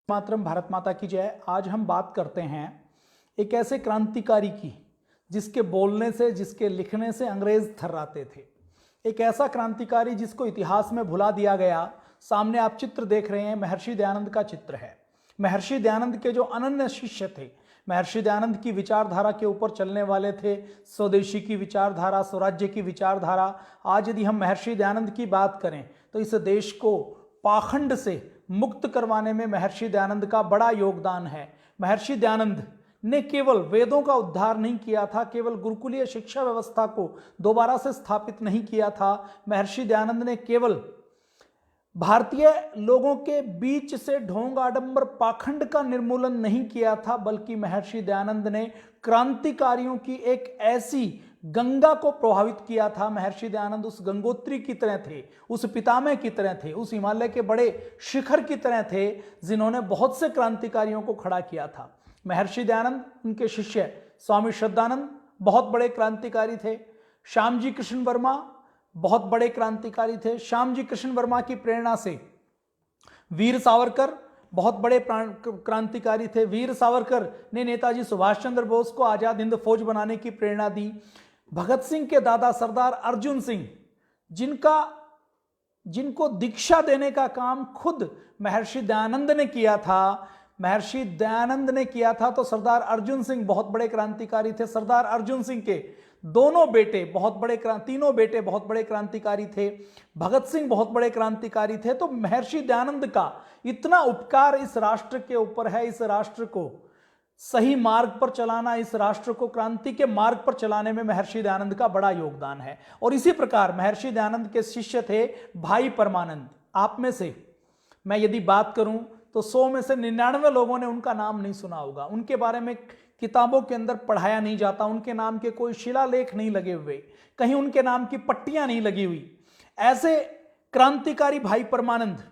मातरम, भारत माता की जय। आज हम बात करते हैं एक ऐसे क्रांतिकारी की जिसके बोलने से, जिसके लिखने से अंग्रेज थर्राते थे। एक ऐसा क्रांतिकारी जिसको इतिहास में भुला दिया गया। सामने आप चित्र देख रहे हैं, महर्षि दयानंद का चित्र है। महर्षि दयानंद के जो अनन्य शिष्य थे, महर्षि दयानंद की विचारधारा के ऊपर चलने वाले थे। स्वदेशी की विचारधारा, स्वराज्य की विचारधारा। आज यदि हम महर्षि दयानंद की बात करें तो इस देश को पाखंड से मुक्त करवाने में महर्षि दयानंद का बड़ा योगदान है। महर्षि दयानंद ने केवल वेदों का उद्धार नहीं किया था, केवल गुरुकुलीय शिक्षा व्यवस्था को दोबारा से स्थापित नहीं किया था। महर्षि दयानंद ने केवल भारतीय लोगों के बीच से ढोंग आडंबर पाखंड का निर्मूलन नहीं किया था, बल्कि महर्षि दयानंद ने क्रांतिकारियों की एक ऐसी गंगा को प्रभावित किया था। महर्षि दयानंद उस गंगोत्री की तरह थे, उस पितामह की तरह थे, उस हिमालय के बड़े शिखर की तरह थे जिन्होंने बहुत से क्रांतिकारियों को खड़ा किया था। महर्षि दयानंद, उनके शिष्य स्वामी श्रद्धानंद बहुत बड़े क्रांतिकारी थे। श्यामजी कृष्ण वर्मा बहुत बड़े क्रांतिकारी थे। श्यामजी कृष्ण वर्मा की प्रेरणा से वीर सावरकर बहुत बड़े क्रांतिकारी थे। वीर सावरकर ने नेताजी सुभाष चंद्र बोस को आजाद हिंद फौज बनाने की प्रेरणा दी। भगत सिंह के दादा सरदार अर्जुन सिंह, जिनको दीक्षा देने का काम खुद महर्षि दयानंद ने किया था, महर्षि दयानंद ने किया था, तो सरदार अर्जुन सिंह बहुत बड़े क्रांतिकारी थे। सरदार अर्जुन सिंह के तीनों बेटे बहुत बड़े क्रांतिकारी थे। भगत सिंह बहुत बड़े क्रांतिकारी थे। तो महर्षि दयानंद का इतना उपकार इस राष्ट्र के ऊपर है। इस राष्ट्र को सही मार्ग पर चलाना, इस राष्ट्र को क्रांति के मार्ग पर चलाने में महर्षि दयानंद का बड़ा योगदान है। और इसी प्रकार महर्षि दयानंद के शिष्य थे भाई परमानंद। आप में से मैं यदि बात करूं तो 100 में से 99 लोगों ने उनका नाम नहीं सुना होगा। उनके बारे में किताबों के अंदर पढ़ाया नहीं जाता, उनके नाम के कोई शिलालेख नहीं लगे हुए, कहीं उनके नाम की पट्टियां नहीं लगी हुई। ऐसे क्रांतिकारी भाई परमानंद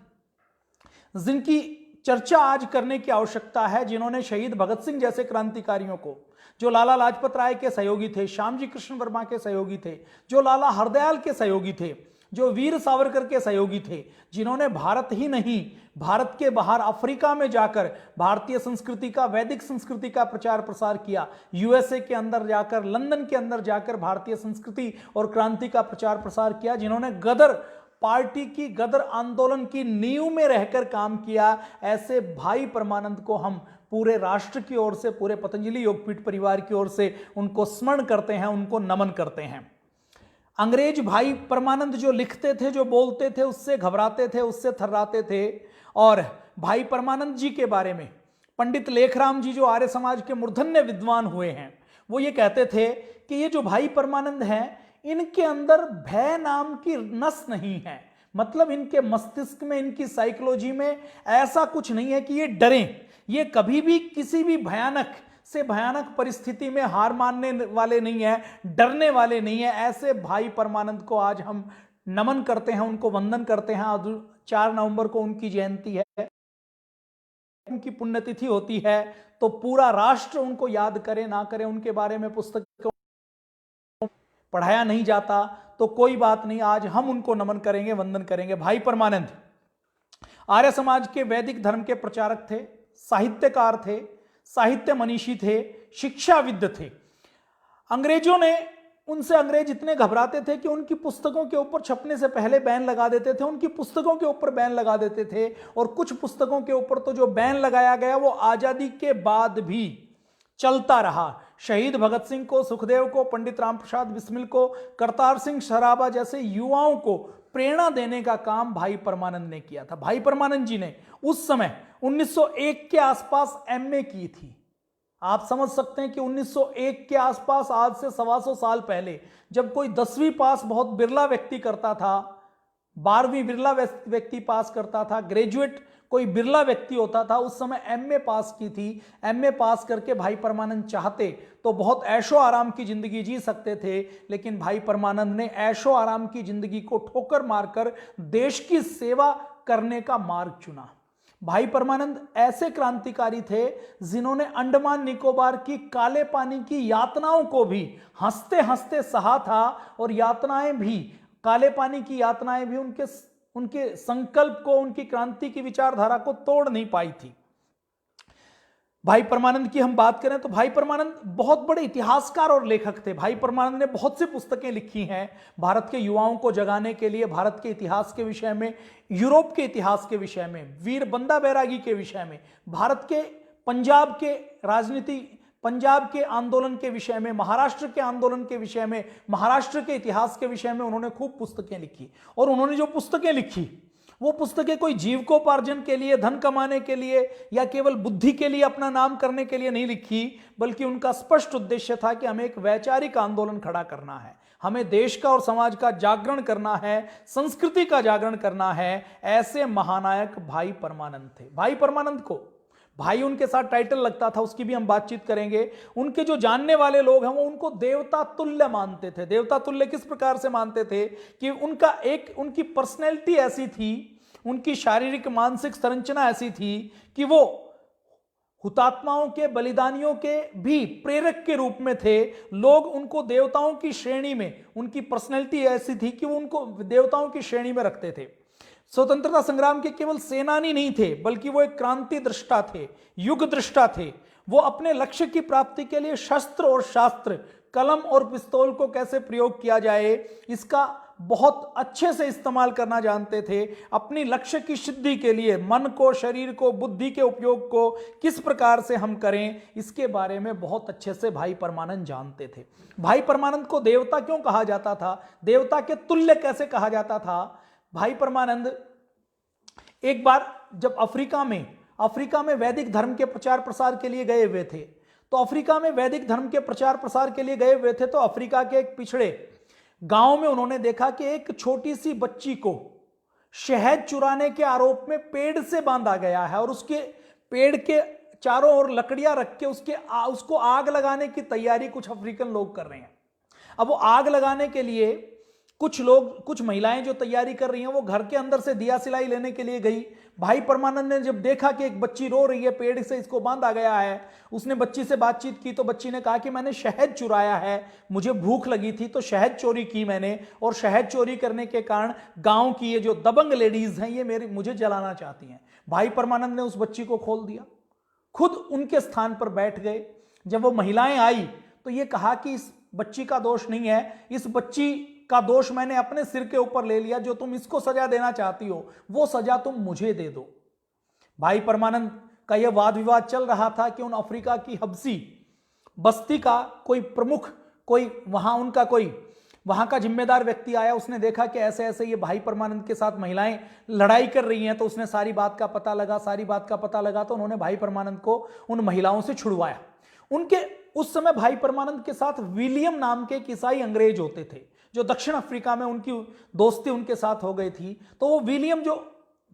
जिनकी चर्चा आज करने की आवश्यकता है, जिन्होंने शहीद भगत सिंह जैसे क्रांतिकारियों को, जो लाला लाजपत राय के सहयोगी थे, श्यामजी कृष्ण वर्मा के सहयोगी थे, जो लाला हरदयाल के सहयोगी थे, जो वीर सावरकर के सहयोगी थे, जिन्होंने भारत ही नहीं भारत के बाहर अफ्रीका में जाकर भारतीय संस्कृति का, वैदिक संस्कृति का प्रचार प्रसार किया, यूएसए के अंदर जाकर, लंदन के अंदर जाकर भारतीय संस्कृति और क्रांति का प्रचार प्रसार किया, जिन्होंने गदर पार्टी की, गदर आंदोलन की नींव में रहकर काम किया। ऐसे भाई परमानंद को हम पूरे राष्ट्र की ओर से, पूरे पतंजलि योगपीठ परिवार की ओर से उनको स्मरण करते हैं, उनको नमन करते हैं। अंग्रेज भाई परमानंद जो लिखते थे, जो बोलते थे, उससे घबराते थे, उससे थर्राते थे। और भाई परमानंद जी के बारे में पंडित लेखराम जी, जो आर्य समाज के मूर्धन्य विद्वान हुए हैं, वो ये कहते थे कि ये जो भाई परमानंद हैं, इनके अंदर भय नाम की नस नहीं है। मतलब इनके मस्तिष्क में, इनकी साइकोलॉजी में ऐसा कुछ नहीं है कि ये डरें। ये कभी भी किसी भी भयानक से भयानक परिस्थिति में हार मानने वाले नहीं है, डरने वाले नहीं है। ऐसे भाई परमानंद को आज हम नमन करते हैं, उनको वंदन करते हैं। 4 नवंबर को उनकी जयंती है, उनकी पुण्यतिथि होती है, तो पूरा राष्ट्र उनको याद करे ना करे, उनके बारे में पुस्तक पढ़ाया नहीं जाता तो कोई बात नहीं, आज हम उनको नमन करेंगे, वंदन करेंगे। भाई परमानंद आर्य समाज के वैदिक धर्म के प्रचारक थे, साहित्यकार थे, साहित्य मनीषी थे, शिक्षाविद थे। अंग्रेज इतने घबराते थे कि उनकी पुस्तकों के ऊपर छपने से पहले बैन लगा देते थे, उनकी पुस्तकों के ऊपर बैन लगा देते थे। और कुछ पुस्तकों के ऊपर तो जो बैन लगाया गया वो आजादी के बाद भी चलता रहा। शहीद भगत सिंह को, सुखदेव को, पंडित राम प्रसाद बिस्मिल को, करतार सिंह सराबा जैसे युवाओं को प्रेरणा देने का काम भाई परमानंद ने किया था। भाई परमानंद जी ने उस समय 1901 के आसपास एमए की थी। आप समझ सकते हैं कि 1901 के आसपास, आज से 125 साल पहले, जब कोई 10वीं पास बहुत बिरला व्यक्ति करता था, 12वीं बिरला व्यक्ति पास करता था, ग्रेजुएट कोई बिरला व्यक्ति होता था, उस समय एमए पास की थी। एमए पास करके भाई परमानंद चाहते तो बहुत ऐशो आराम की जिंदगी जी सकते थे, लेकिन भाई परमानंद ने ऐशो आराम की जिंदगी को ठोकर मारकर देश की सेवा करने का मार्ग चुना। भाई परमानंद ऐसे क्रांतिकारी थे जिन्होंने अंडमान निकोबार की काले पानी की यातनाओं को भी हंसते हंसते सहा था, और यातनाएं भी, काले पानी की यातनाएं भी उनके संकल्प को, उनकी क्रांति की विचारधारा को तोड़ नहीं पाई थी। भाई परमानंद की हम बात करें तो भाई परमानंद बहुत बड़े इतिहासकार और लेखक थे। भाई परमानंद ने बहुत सी पुस्तकें लिखी हैं भारत के युवाओं को जगाने के लिए, भारत के इतिहास के विषय में, यूरोप के इतिहास के विषय में, वीर बंदा बैरागी के विषय में, भारत के पंजाब के राजनीति, पंजाब के आंदोलन के विषय में, महाराष्ट्र के आंदोलन के विषय में, महाराष्ट्र के इतिहास के विषय में उन्होंने खूब पुस्तकें लिखी। और उन्होंने जो पुस्तकें लिखी वो पुस्तकें कोई जीविकोपार्जन के लिए, धन कमाने के लिए या केवल बुद्धि के लिए, अपना नाम करने के लिए नहीं लिखी, बल्कि उनका स्पष्ट उद्देश्य था कि हमें एक वैचारिक आंदोलन खड़ा करना है, हमें देश का और समाज का जागरण करना है, संस्कृति का जागरण करना है। ऐसे महानायक भाई परमानंद थे। भाई परमानंद को भाई उनके साथ टाइटल लगता था, उसकी भी हम बातचीत करेंगे। उनके जो जानने वाले लोग हैं वो उनको देवता तुल्य मानते थे। देवता तुल्य किस प्रकार से मानते थे कि उनकी पर्सनैलिटी ऐसी थी, उनकी शारीरिक मानसिक संरचना ऐसी थी कि वो हुतात्माओं के, बलिदानियों के भी प्रेरक के रूप में थे। लोग उनको देवताओं की श्रेणी में, उनकी पर्सनैलिटी ऐसी थी कि वो उनको देवताओं की श्रेणी में रखते थे। स्वतंत्रता संग्राम के केवल सेनानी नहीं थे, बल्कि वो एक क्रांति दृष्टा थे, युग दृष्टा थे। वो अपने लक्ष्य की प्राप्ति के लिए शस्त्र और शास्त्र, कलम और पिस्तौल को कैसे प्रयोग किया जाए, इसका बहुत अच्छे से इस्तेमाल करना जानते थे। अपनी लक्ष्य की सिद्धि के लिए मन को, शरीर को, बुद्धि के उपयोग को किस प्रकार से हम करें, इसके बारे में बहुत अच्छे से भाई परमानंद जानते थे। भाई परमानंद को देवता क्यों कहा जाता था, देवता के तुल्य कैसे कहा जाता था? भाई परमानंद एक बार जब अफ्रीका में वैदिक धर्म के प्रचार प्रसार के लिए गए हुए थे, तो अफ्रीका में वैदिक धर्म के प्रचार प्रसार के लिए गए हुए थे, तो अफ्रीका के एक पिछड़े गांव में उन्होंने देखा कि एक छोटी सी बच्ची को शहद चुराने के आरोप में पेड़ से बांधा गया है और उसके पेड़ के चारों ओर लकड़ियां रख के उसको आग लगाने की तैयारी कुछ अफ्रीकन लोग कर रहे हैं। अब वो आग लगाने के लिए कुछ महिलाएं जो तैयारी कर रही हैं, वो घर के अंदर से दिया सिलाई लेने के लिए गई। भाई परमानंद ने जब देखा कि एक बच्ची रो रही है, पेड़ से इसको बांधा गया है, उसने बच्ची से बातचीत की, तो बच्ची ने कहा कि मैंने शहद चुराया है, मुझे भूख लगी थी तो शहद चोरी की मैंने, और शहद चोरी करने के कारण गांव की ये जो दबंग लेडीज हैं ये मुझे जलाना चाहती हैं। भाई परमानंद ने उस बच्ची को खोल दिया, खुद उनके स्थान पर बैठ गए। जब वो महिलाएं आई तो ये कहा कि इस बच्ची का दोष नहीं है, इस बच्ची का दोष मैंने अपने सिर के ऊपर ले लिया, जो तुम इसको सजा देना चाहती हो वो सजा तुम मुझे दे दो। भाई परमानंद का यह वाद विवाद चल रहा था कि उन अफ्रीका की हबसी बस्ती का कोई प्रमुख, वहां का जिम्मेदार व्यक्ति आया। उसने देखा कि ऐसे ऐसे ये भाई परमानंद के साथ महिलाएं लड़ाई कर रही हैं, तो उसने सारी बात का पता लगा तो उन्होंने भाई परमानंद को उन महिलाओं से छुड़वाया। उस समय भाई परमानंद के साथ विलियम नाम के एक ईसाई अंग्रेज होते थे, जो दक्षिण अफ्रीका में उनकी दोस्ती उनके साथ हो गई थी। तो वो विलियम, जो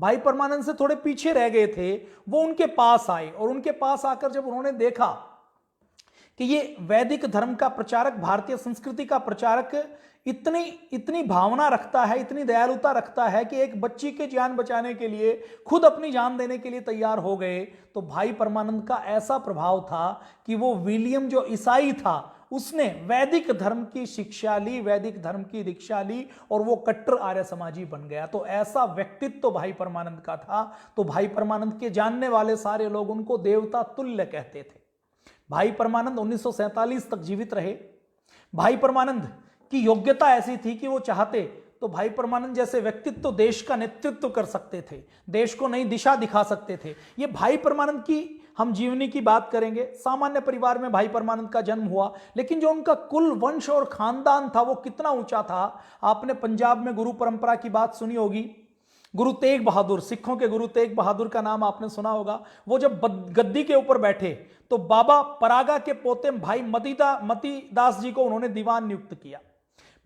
भाई परमानंद से थोड़े पीछे रह गए थे, वो उनके पास आए, और उनके पास आकर जब उन्होंने देखा कि ये वैदिक धर्म का प्रचारक, भारतीय संस्कृति का प्रचारक इतनी भावना रखता है, इतनी दयालुता रखता है कि एक बच्ची के जान बचाने के लिए खुद अपनी जान देने के लिए तैयार हो गए, तो भाई परमानंद का ऐसा प्रभाव था कि वो विलियम जो ईसाई था, उसने वैदिक धर्म की शिक्षा ली, वैदिक धर्म की दीक्षा ली, और वो कट्टर आर्य समाजी बन गया। तो ऐसा व्यक्तित्व तो भाई परमानंद का था। तो भाई परमानंद के जानने वाले सारे लोग उनको देवता तुल्य कहते थे। भाई परमानंद 1947 तक जीवित रहे। भाई परमानंद की योग्यता ऐसी थी कि वो चाहते तो भाई परमानंद जैसे व्यक्तित्व तो देश का नेतृत्व कर सकते थे, देश को नई दिशा दिखा सकते थे। ये भाई परमानंद की हम जीवनी की बात करेंगे। सामान्य परिवार में भाई परमानंद का जन्म हुआ, लेकिन जो उनका कुल, वंश और खानदान था वो कितना ऊंचा था। आपने पंजाब में गुरु परंपरा की बात सुनी होगी। गुरु तेग बहादुर, सिखों के गुरु तेग बहादुर का नाम आपने सुना होगा। वो जब गद्दी के ऊपर बैठे तो बाबा परागा के पोते भाई मतीदास जी को उन्होंने दीवान नियुक्त किया।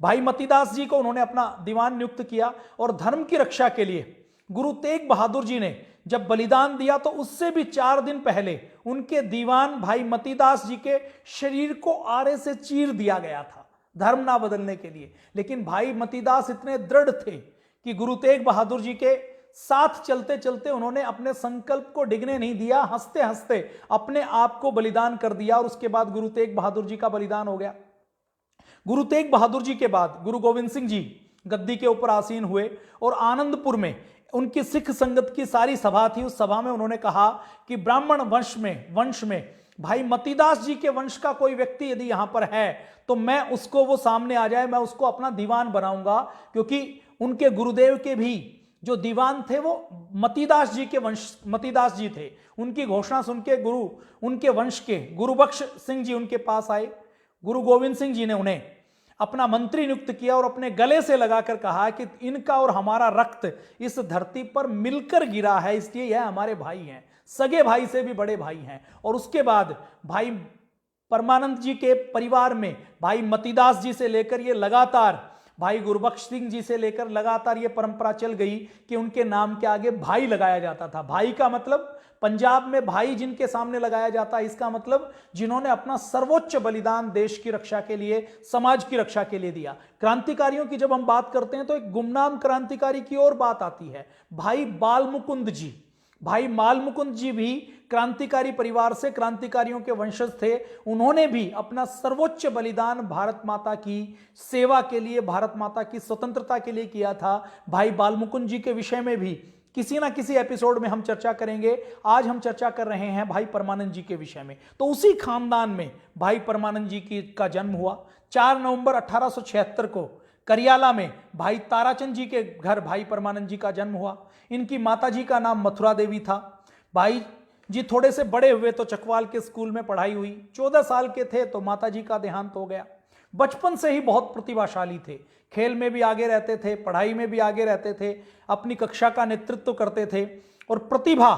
भाई मतीदास जी को उन्होंने अपना दीवान नियुक्त किया, और धर्म की रक्षा के लिए गुरु तेग बहादुर जी ने जब बलिदान दिया तो उससे भी 4 दिन पहले उनके दीवान भाई मतीदास जी के शरीर को आरे से चीर दिया गया था, धर्म ना बदलने के लिए। लेकिन भाई मतीदास इतने दृढ़ थे कि गुरु तेग बहादुर जी के साथ चलते चलते उन्होंने अपने संकल्प को डिगने नहीं दिया, हंसते हंसते अपने आप को बलिदान कर दिया, और उसके बाद गुरु तेग बहादुर जी का बलिदान हो गया। गुरु तेग बहादुर जी के बाद गुरु गोविंद सिंह जी गद्दी के ऊपर आसीन हुए, और आनंदपुर में उनकी सिख संगत की सारी सभा थी, उस सभा में उन्होंने कहा कि ब्राह्मण वंश में भाई मतीदास जी के वंश का कोई व्यक्ति यदि यहां पर है तो मैं उसको, वो सामने आ जाए, मैं उसको अपना दीवान बनाऊंगा, क्योंकि उनके गुरुदेव के भी जो दीवान थे वो मतीदास जी के वंश, मतीदास जी थे। उनकी घोषणा सुन के गुरु, उनके वंश के गुरुबख्श सिंह जी उनके पास आए। गुरु गोविंद सिंह जी ने उन्हें अपना मंत्री नियुक्त किया और अपने गले से लगाकर कहा कि इनका और हमारा रक्त इस धरती पर मिलकर गिरा है, इसलिए यह हमारे भाई हैं, सगे भाई से भी बड़े भाई हैं। और उसके बाद भाई परमानंद जी के परिवार में भाई मतीदास जी से लेकर ये लगातार भाई गुरबख्श सिंह जी से लेकर लगातार ये परंपरा चल गई कि उनके नाम के आगे भाई लगाया जाता था। भाई का मतलब पंजाब में भाई जिनके सामने लगाया जाता है, इसका मतलब जिन्होंने अपना सर्वोच्च बलिदान देश की रक्षा के लिए, समाज की रक्षा के लिए दिया। क्रांतिकारियों की जब हम बात करते हैं तो एक गुमनाम क्रांतिकारी की और बात आती है, भाई बाल मुकुंद जी। भाई माल मुकुंद जी भी क्रांतिकारी परिवार से, क्रांतिकारियों के वंशज थे। उन्होंने भी अपना सर्वोच्च बलिदान भारत माता की सेवा के लिए, भारत माता की स्वतंत्रता के लिए किया था। भाई बाल मुकुंद जी के विषय में भी किसी ना किसी एपिसोड में हम चर्चा करेंगे। आज हम चर्चा कर रहे हैं भाई परमानंद जी के विषय में। तो उसी खानदान में भाई परमानंद जी का जन्म हुआ। 4 नवंबर 1876 को करियाला में भाई ताराचंद जी के घर भाई परमानंद जी का जन्म हुआ। इनकी माता जी का नाम मथुरा देवी था। भाई जी थोड़े से बड़े हुए तो चकवाल के स्कूल में पढ़ाई हुई। 14 साल के थे तो माता जी का देहांत हो गया। बचपन से ही बहुत प्रतिभाशाली थे, खेल में भी आगे रहते थे, पढ़ाई में भी आगे रहते थे, अपनी कक्षा का नेतृत्व करते थे और प्रतिभा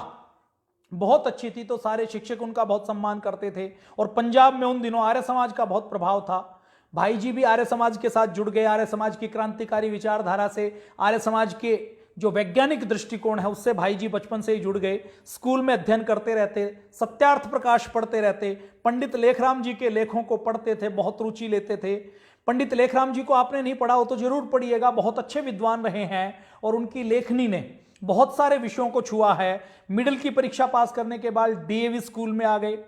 बहुत अच्छी थी, तो सारे शिक्षक उनका बहुत सम्मान करते थे। और पंजाब में उन दिनों आर्य समाज का बहुत प्रभाव था। भाई जी भी आर्य समाज के साथ जुड़ गए। आर्य समाज की क्रांतिकारी विचारधारा से, आर्य समाज के जो वैज्ञानिक दृष्टिकोण है उससे भाई जी बचपन से ही जुड़ गए। स्कूल में अध्ययन करते रहते, सत्यार्थ प्रकाश पढ़ते रहते, पंडित लेखराम जी के लेखों को पढ़ते थे, बहुत रुचि लेते थे। पंडित लेखराम जी को आपने नहीं पढ़ा हो तो जरूर पढ़िएगा, बहुत अच्छे विद्वान रहे हैं और उनकी लेखनी ने बहुत सारे विषयों को छुआ है। मिडिल की परीक्षा पास करने के बाद डीएवी स्कूल में आ गए।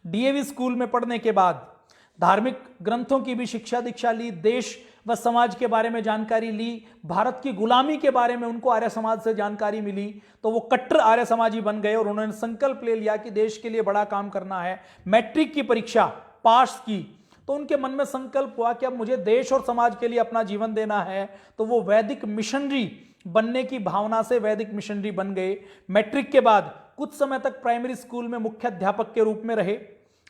डीएवी स्कूल में पढ़ने के बाद धार्मिक ग्रंथों की भी शिक्षा दीक्षा ली, देश व समाज के बारे में जानकारी ली, भारत की गुलामी के बारे में उनको आर्य समाज से जानकारी मिली, तो वो कट्टर आर्य समाजी बन गए और उन्होंने संकल्प ले लिया कि देश के लिए बड़ा काम करना है। मैट्रिक की परीक्षा पास की तो उनके मन में संकल्प हुआ कि अब मुझे देश और समाज के लिए अपना जीवन देना है, तो वो वैदिक मिशनरी बनने की भावना से वैदिक मिशनरी बन गए। मैट्रिक के बाद कुछ समय तक प्राइमरी स्कूल में मुख्य अध्यापक के रूप में रहे।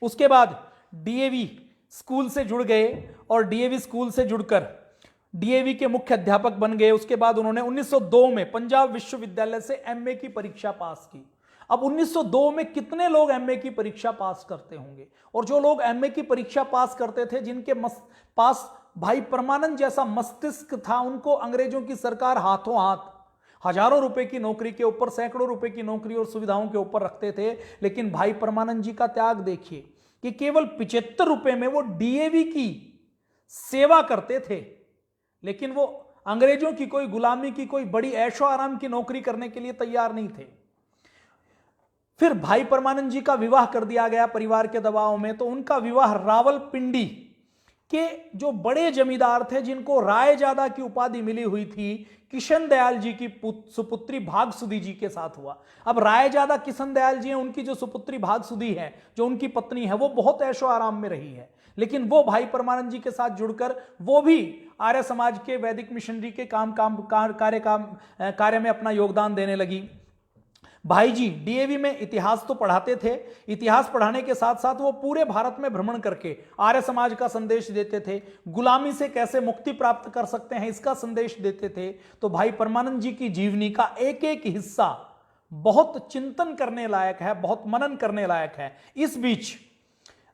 उसके बाद डीएवी स्कूल से जुड़ गए और डीएवी स्कूल से जुड़कर डीएवी के मुख्य अध्यापक बन गए। उसके बाद उन्होंने 1902 में पंजाब विश्वविद्यालय से एमए की परीक्षा पास की। अब 1902 में कितने लोग एमए की परीक्षा पास करते होंगे? और जो लोग एमए की परीक्षा पास करते थे, जिनके पास भाई परमानंद जैसा मस्तिष्क था, उनको अंग्रेजों की सरकार हाथों हाथ हजारों रुपए की नौकरी के ऊपर, सैकड़ों रुपए की नौकरी और सुविधाओं के ऊपर रखते थे। लेकिन भाई परमानंद जी का त्याग देखिए कि केवल 75 रुपए में वो डीएवी की सेवा करते थे, लेकिन वो अंग्रेजों की कोई गुलामी की, कोई बड़ी ऐशो आराम की नौकरी करने के लिए तैयार नहीं थे। फिर भाई परमानंद जी का विवाह कर दिया गया परिवार के दबाव में। तो उनका विवाह रावलपिंडी के जो बड़े जमींदार थे, जिनको रायजादा की उपाधि मिली हुई थी, किशन दयाल जी की सुपुत्री भागसुदी जी के साथ हुआ। अब रायजादा किशन दयाल जी हैं, उनकी जो सुपुत्री भागसुदी है, जो उनकी पत्नी है, वो बहुत ऐशो आराम में रही है, लेकिन वो भाई परमानंद जी के साथ जुड़कर वो भी आर्य समाज के वैदिक मिशनरी के कार्य में अपना योगदान देने लगी। भाई जी डीएवी में इतिहास तो पढ़ाते थे, इतिहास पढ़ाने के साथ साथ वो पूरे भारत में भ्रमण करके आर्य समाज का संदेश देते थे, गुलामी से कैसे मुक्ति प्राप्त कर सकते हैं इसका संदेश देते थे। तो भाई परमानंद जी की जीवनी का एक एक हिस्सा बहुत चिंतन करने लायक है, बहुत मनन करने लायक है। इस बीच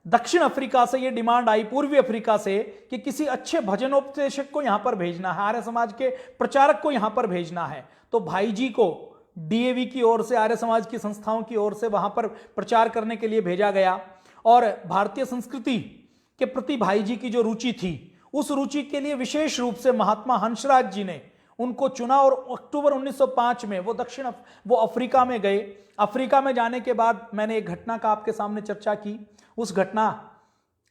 दक्षिण अफ्रीका से यह डिमांड आई, पूर्वी अफ्रीका से, कि किसी अच्छे भजनोपदेशक को यहां पर भेजना है, आर्य समाज के प्रचारक को यहां पर भेजना है। तो भाई जी को डीएवी की ओर से, आर्य समाज की संस्थाओं की ओर से वहां पर प्रचार करने के लिए भेजा गया। और भारतीय संस्कृति के प्रति भाई जी की जो रुचि थी, उस रुचि के लिए विशेष रूप से महात्मा हंसराज जी ने उनको चुना और अक्टूबर 1905 में वो अफ्रीका में गए। अफ्रीका में जाने के बाद मैंने एक घटना का आपके सामने चर्चा की। उस घटना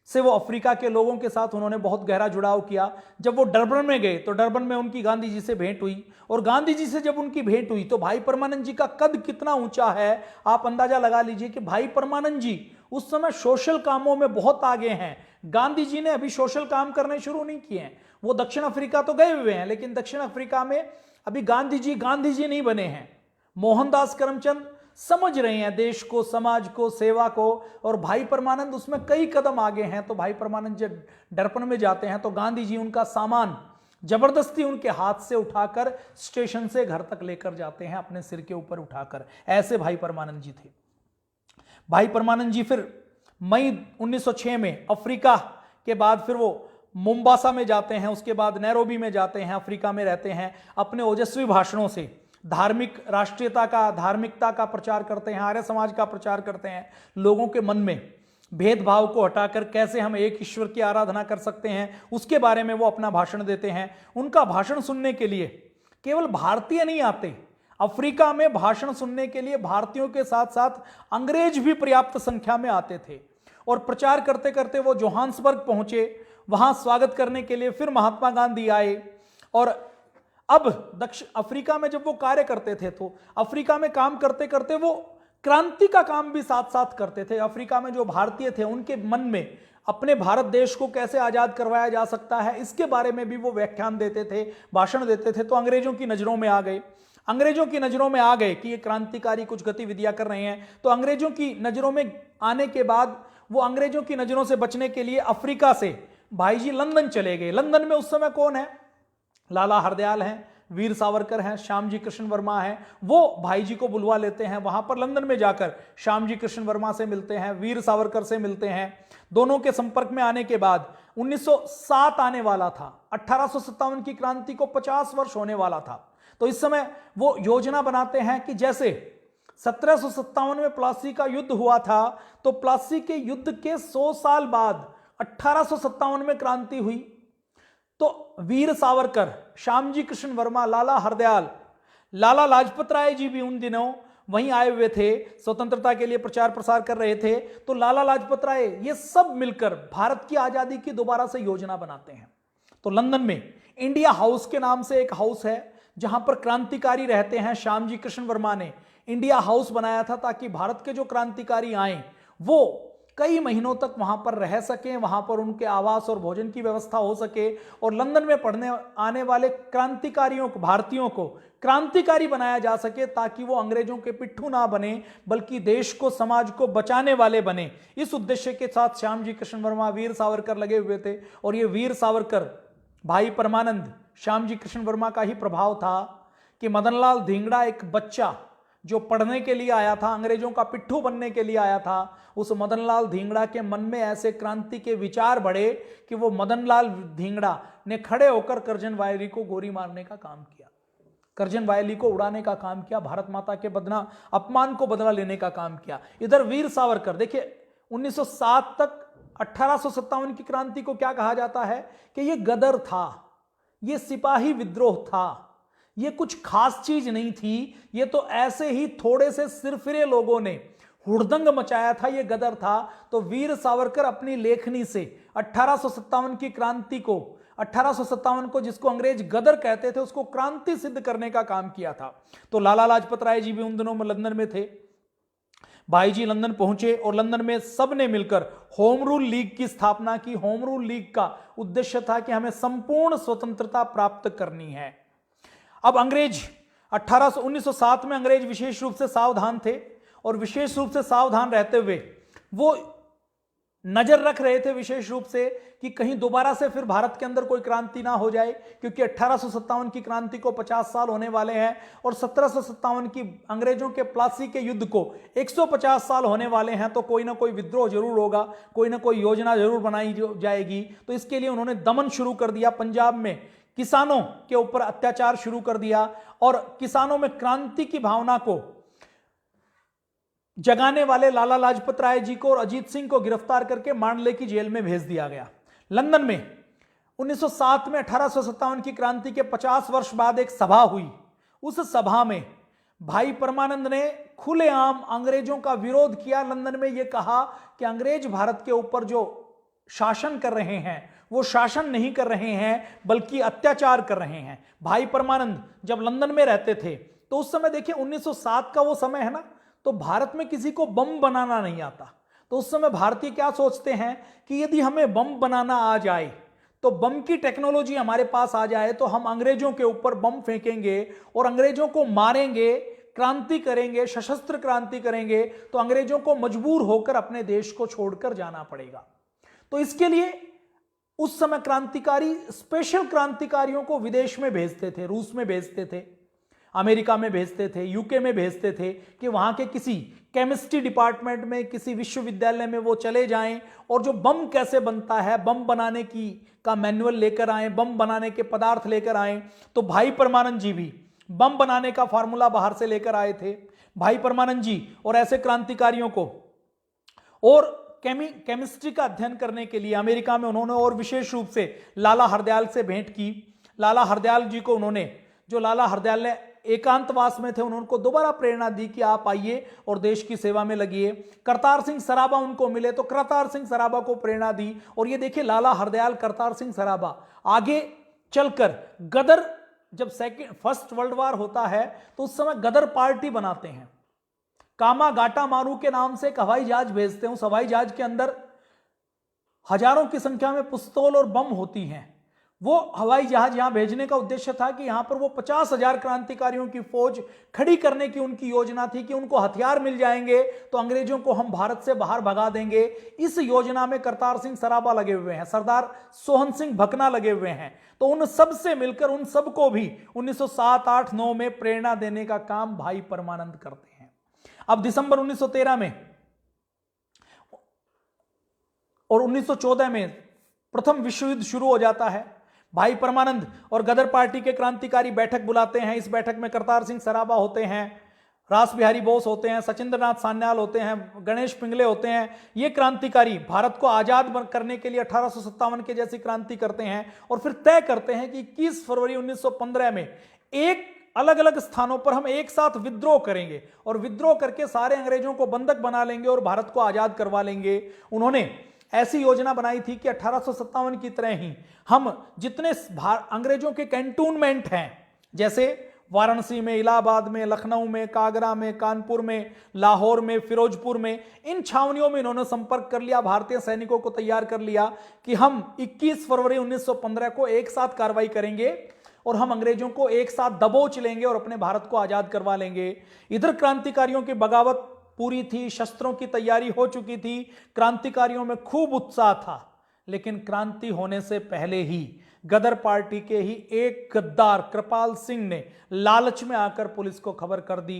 से वो अफ्रीका के लोगों के साथ उन्होंने बहुत गहरा जुड़ाव किया। जब वो डरबन में गए तो डरबन में उनकी गांधी जी से भेंट हुई, और गांधी जी से जब उनकी भेंट हुई तो भाई परमानंद जी का कद कितना ऊंचा है आप अंदाजा लगा लीजिए कि भाई परमानंद जी उस समय सोशल कामों में बहुत आगे हैं। गांधी जी ने अभी सोशल काम करने शुरू नहीं किए हैं, वो दक्षिण अफ्रीका तो गए हुए हैं, लेकिन दक्षिण अफ्रीका में अभी गांधी जी नहीं बने हैं। मोहनदास करमचंद समझ रहे हैं देश को, समाज को, सेवा को, और भाई परमानंद उसमें कई कदम आगे हैं। तो भाई परमानंद जब डरपन में जाते हैं तो गांधी जी उनका सामान जबरदस्ती उनके हाथ से उठाकर स्टेशन से घर तक लेकर जाते हैं, अपने सिर के ऊपर उठाकर। ऐसे भाई परमानंद जी थे। भाई परमानंद जी फिर मई 1906 में अफ्रीका के बाद फिर वो मोम्बासा में जाते हैं, उसके बाद नैरोबी में जाते हैं, अफ्रीका में रहते हैं। अपने ओजस्वी भाषणों से धार्मिक राष्ट्रीयता का, धार्मिकता का प्रचार करते हैं, आर्य समाज का प्रचार करते हैं। लोगों के मन में भेदभाव को हटाकर कैसे हम एक ईश्वर की आराधना कर सकते हैं, उसके बारे में वो अपना भाषण देते हैं। उनका भाषण सुनने के लिए केवल भारतीय नहीं आते, अफ्रीका में भाषण सुनने के लिए भारतीयों के साथ साथ अंग्रेज भी पर्याप्त संख्या में आते थे। और प्रचार करते करते वो जोहान्सबर्ग पहुंचे, वहां स्वागत करने के लिए फिर महात्मा गांधी आए। और अब दक्षिण अफ्रीका में जब वो कार्य करते थे तो अफ्रीका में काम करते करते वो क्रांति का काम भी साथ साथ करते थे। अफ्रीका में जो भारतीय थे उनके मन में अपने भारत देश को कैसे आजाद करवाया जा सकता है, इसके बारे में भी वो व्याख्यान देते थे, भाषण देते थे। तो अंग्रेजों की नजरों में आ गए, अंग्रेजों की नजरों में आ गए कि ये क्रांतिकारी कुछ गतिविधियां कर रहे हैं। तो अंग्रेजों की नजरों में आने के बाद वो अंग्रेजों की नजरों से बचने के लिए अफ्रीका से भाई जी लंदन चले गए। लंदन में उस समय कौन है? लाला हरदयाल हैं, वीर सावरकर हैं, श्याम जी कृष्ण वर्मा हैं। वो भाई जी को बुलवा लेते हैं, वहां पर लंदन में जाकर श्याम जी कृष्ण वर्मा से मिलते हैं, वीर सावरकर से मिलते हैं। दोनों के संपर्क में आने के बाद 1907 आने वाला था, 1857 की क्रांति को 50 वर्ष होने वाला था। तो इस समय वो योजना बनाते हैं कि जैसे 1757 में प्लासी का युद्ध हुआ था, तो प्लासी के युद्ध के 100 साल बाद 1857 में क्रांति हुई। तो वीर सावरकर, श्यामजी कृष्ण वर्मा, लाला हरदयाल, लाला लाजपत राय जी भी उन दिनों वहीं आए हुए थे, स्वतंत्रता के लिए प्रचार प्रसार कर रहे थे। तो लाला लाजपत राय, ये सब मिलकर भारत की आजादी की दोबारा से योजना बनाते हैं। तो लंदन में इंडिया हाउस के नाम से एक हाउस है जहां पर क्रांतिकारी रहते हैं। श्यामजी कृष्ण वर्मा ने इंडिया हाउस बनाया था ताकि भारत के जो क्रांतिकारी आए वो कई महीनों तक वहां पर रह सकें, वहां पर उनके आवास और भोजन की व्यवस्था हो सके, और लंदन में पढ़ने आने वाले क्रांतिकारियों को, भारतीयों को क्रांतिकारी बनाया जा सके, ताकि वो अंग्रेजों के पिट्ठू ना बने बल्कि देश को, समाज को बचाने वाले बने। इस उद्देश्य के साथ श्यामजी कृष्ण वर्मा, वीर सावरकर लगे हुए थे। और ये वीर सावरकर, भाई परमानंद, श्यामजी कृष्ण वर्मा का ही प्रभाव था कि मदनलाल धिंगड़ा एक बच्चा जो पढ़ने के लिए आया था, अंग्रेजों का पिट्ठू बनने के लिए आया था, उस मदनलाल धिंगड़ा के मन में ऐसे क्रांति के विचार बढ़े कि वो मदनलाल धिंगड़ा ने खड़े होकर करजन वायली को गोली मारने का काम किया, करजन वायली को उड़ाने का काम किया, भारत माता के अपमान को बदला लेने का काम किया। इधर वीर सावरकर, देखिए 1907 तक 1857 की क्रांति को क्या कहा जाता है कि ये गदर था, ये सिपाही विद्रोह था, ये कुछ खास चीज नहीं थी, ये तो ऐसे ही थोड़े से सिरफिरे लोगों ने हुड़दंग मचाया था, ये गदर था। तो वीर सावरकर अपनी लेखनी से 1857 की क्रांति को, 1857 को जिसको अंग्रेज गदर कहते थे, उसको क्रांति सिद्ध करने का काम किया था। तो लाला लाजपत राय जी भी उन दिनों में लंदन में थे। भाई जी लंदन पहुंचे और लंदन में सबने मिलकर होम रूल लीग की स्थापना की। होम रूल लीग का उद्देश्य था कि हमें संपूर्ण स्वतंत्रता प्राप्त करनी है। अब अंग्रेज 1907 में अंग्रेज विशेष रूप से सावधान थे, और विशेष रूप से सावधान रहते हुए वो नजर रख रहे थे विशेष रूप से कि कहीं दोबारा से फिर भारत के अंदर कोई क्रांति ना हो जाए, क्योंकि 1857 की क्रांति को 50 साल होने वाले हैं और 1757 की अंग्रेजों के प्लासी के युद्ध को 150 साल होने वाले हैं। तो कोई ना कोई विद्रोह जरूर होगा, कोई ना कोई योजना जरूर बनाई जाएगी। तो इसके लिए उन्होंने दमन शुरू कर दिया, पंजाब में किसानों के ऊपर अत्याचार शुरू कर दिया, और किसानों में क्रांति की भावना को जगाने वाले लाला लाजपत राय जी को और अजीत सिंह को गिरफ्तार करके मांडले की जेल में भेज दिया गया। लंदन में 1907 में 1857 की क्रांति के 50 वर्ष बाद एक सभा हुई। उस सभा में भाई परमानंद ने खुलेआम अंग्रेजों का विरोध किया। लंदन में यह कहा कि अंग्रेज भारत के ऊपर जो शासन कर रहे हैं वो शासन नहीं कर रहे हैं बल्कि अत्याचार कर रहे हैं। भाई परमानंद जब लंदन में रहते थे तो उस समय देखिए 1907 का वो समय है ना, तो भारत में किसी को बम बनाना नहीं आता। तो उस समय भारतीय क्या सोचते हैं कि यदि हमें बम बनाना आ जाए तो बम की टेक्नोलॉजी हमारे पास आ जाए तो हम अंग्रेजों के ऊपर बम फेंकेंगे और अंग्रेजों को मारेंगे, क्रांति करेंगे, सशस्त्र क्रांति करेंगे, तो अंग्रेजों को मजबूर होकर अपने देश को छोड़कर जाना पड़ेगा। तो इसके लिए उस समय क्रांतिकारी स्पेशल क्रांतिकारियों को विदेश में भेजते थे, रूस में भेजते थे, अमेरिका में भेजते थे, यूके में भेजते थे कि वहां के किसी केमिस्ट्री डिपार्टमेंट में, किसी विश्वविद्यालय में वो चले जाएं और जो बम कैसे बनता है, बम बनाने की का मैनुअल लेकर आए, बम बनाने के पदार्थ लेकर आए। तो भाई परमानंद जी भी बम बनाने का फार्मूला बाहर से लेकर आए थे। भाई परमानंद जी और ऐसे क्रांतिकारियों को और केमिस्ट्री का अध्ययन करने के लिए अमेरिका में उन्होंने और विशेष रूप से लाला हरदयाल से भेंट की। लाला हरदयाल जी को उन्होंने, जो लाला हरदयाल ने एकांतवास में थे, उनको दोबारा प्रेरणा दी कि आप आइए और देश की सेवा में लगिए। करतार सिंह सराबा उनको मिले तो करतार सिंह सराबा को प्रेरणा दी। और ये देखिए लाला हरदयाल, करतार सिंह सराबा आगे चलकर गदर, जब फर्स्ट वर्ल्ड वार होता है तो उस समय गदर पार्टी बनाते हैं। कामा गाटा मारू के नाम से एक हवाई जहाज भेजते हैं। उस हवाई जहाज के अंदर हजारों की संख्या में पिस्तौल और बम होती हैं। वो हवाई जहाज यहां भेजने का उद्देश्य था कि यहां पर वो 50,000 क्रांतिकारियों की फौज खड़ी करने की उनकी योजना थी कि उनको हथियार मिल जाएंगे तो अंग्रेजों को हम भारत से बाहर भगा देंगे। इस योजना में करतार सिंह सराबा लगे हुए हैं, सरदार सोहन सिंह भकना लगे हुए हैं। तो उन सब से मिलकर उन सबको भी 1907, 8, 9 में प्रेरणा देने का काम भाई परमानंद करते हैं। अब दिसंबर 1913 में और 1914 में प्रथम विश्व युद्ध शुरू हो जाता है। भाई परमानंद और गदर पार्टी के क्रांतिकारी बैठक बुलाते हैं। इस बैठक में करतार सिंह सराबा होते हैं, रास बिहारी बोस होते हैं, सचिंद्रनाथ सान्याल होते हैं, गणेश पिंगले होते हैं। ये क्रांतिकारी भारत को आजाद करने के लिए 1857 के जैसी क्रांति करते हैं और फिर तय करते हैं कि 21 फरवरी 1915 में एक अलग अलग स्थानों पर हम एक साथ विद्रोह करेंगे और विद्रोह करके सारे अंग्रेजों को बंधक बना लेंगे और भारत को आजाद करवा लेंगे। उन्होंने ऐसी योजना बनाई थी कि 1857 की तरह ही हम जितने अंग्रेजों के कैंटोनमेंट हैं, जैसे वाराणसी में, इलाहाबाद में, लखनऊ में, कागरा में, कानपुर में, लाहौर में, फिरोजपुर में, इन छावनियों में इन्होंने संपर्क कर लिया, भारतीय सैनिकों को तैयार कर लिया कि हम 21 फरवरी 1915 को एक साथ कार्रवाई करेंगे और हम अंग्रेजों को एक साथ दबोच लेंगे और अपने भारत को आजाद करवा लेंगे। इधर क्रांतिकारियों की बगावत पूरी थी, शस्त्रों की तैयारी हो चुकी थी, क्रांतिकारियों में खूब उत्साह था। लेकिन क्रांति होने से पहले ही गदर पार्टी के ही एक गद्दार कृपाल सिंह ने लालच में आकर पुलिस को खबर कर दी।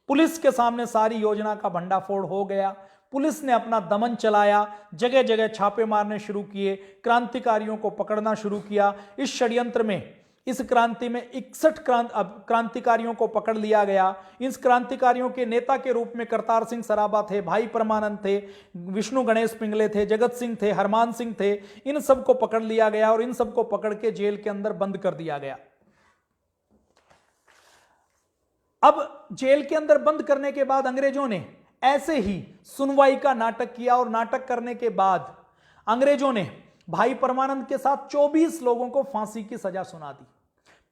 पुलिस के सामने सारी योजना का भंडाफोड़ हो गया। पुलिस ने अपना दमन चलाया, जगह जगह छापे मारने शुरू किए, क्रांतिकारियों को पकड़ना शुरू किया। इस षड्यंत्र में, इस क्रांति में 61 क्रांतिकारियों को पकड़ लिया गया। इस क्रांतिकारियों के नेता के रूप में करतार सिंह सराबा थे, भाई परमानंद थे, विष्णु गणेश पिंगले थे, जगत सिंह थे, हरमान सिंह थे। इन सबको पकड़ लिया गया और इन सबको पकड़ के जेल के अंदर बंद कर दिया गया। अब जेल के अंदर बंद करने के बाद अंग्रेजों ने ऐसे ही सुनवाई का नाटक किया और नाटक करने के बाद अंग्रेजों ने भाई परमानंद के साथ 24 लोगों को फांसी की सजा सुना दी।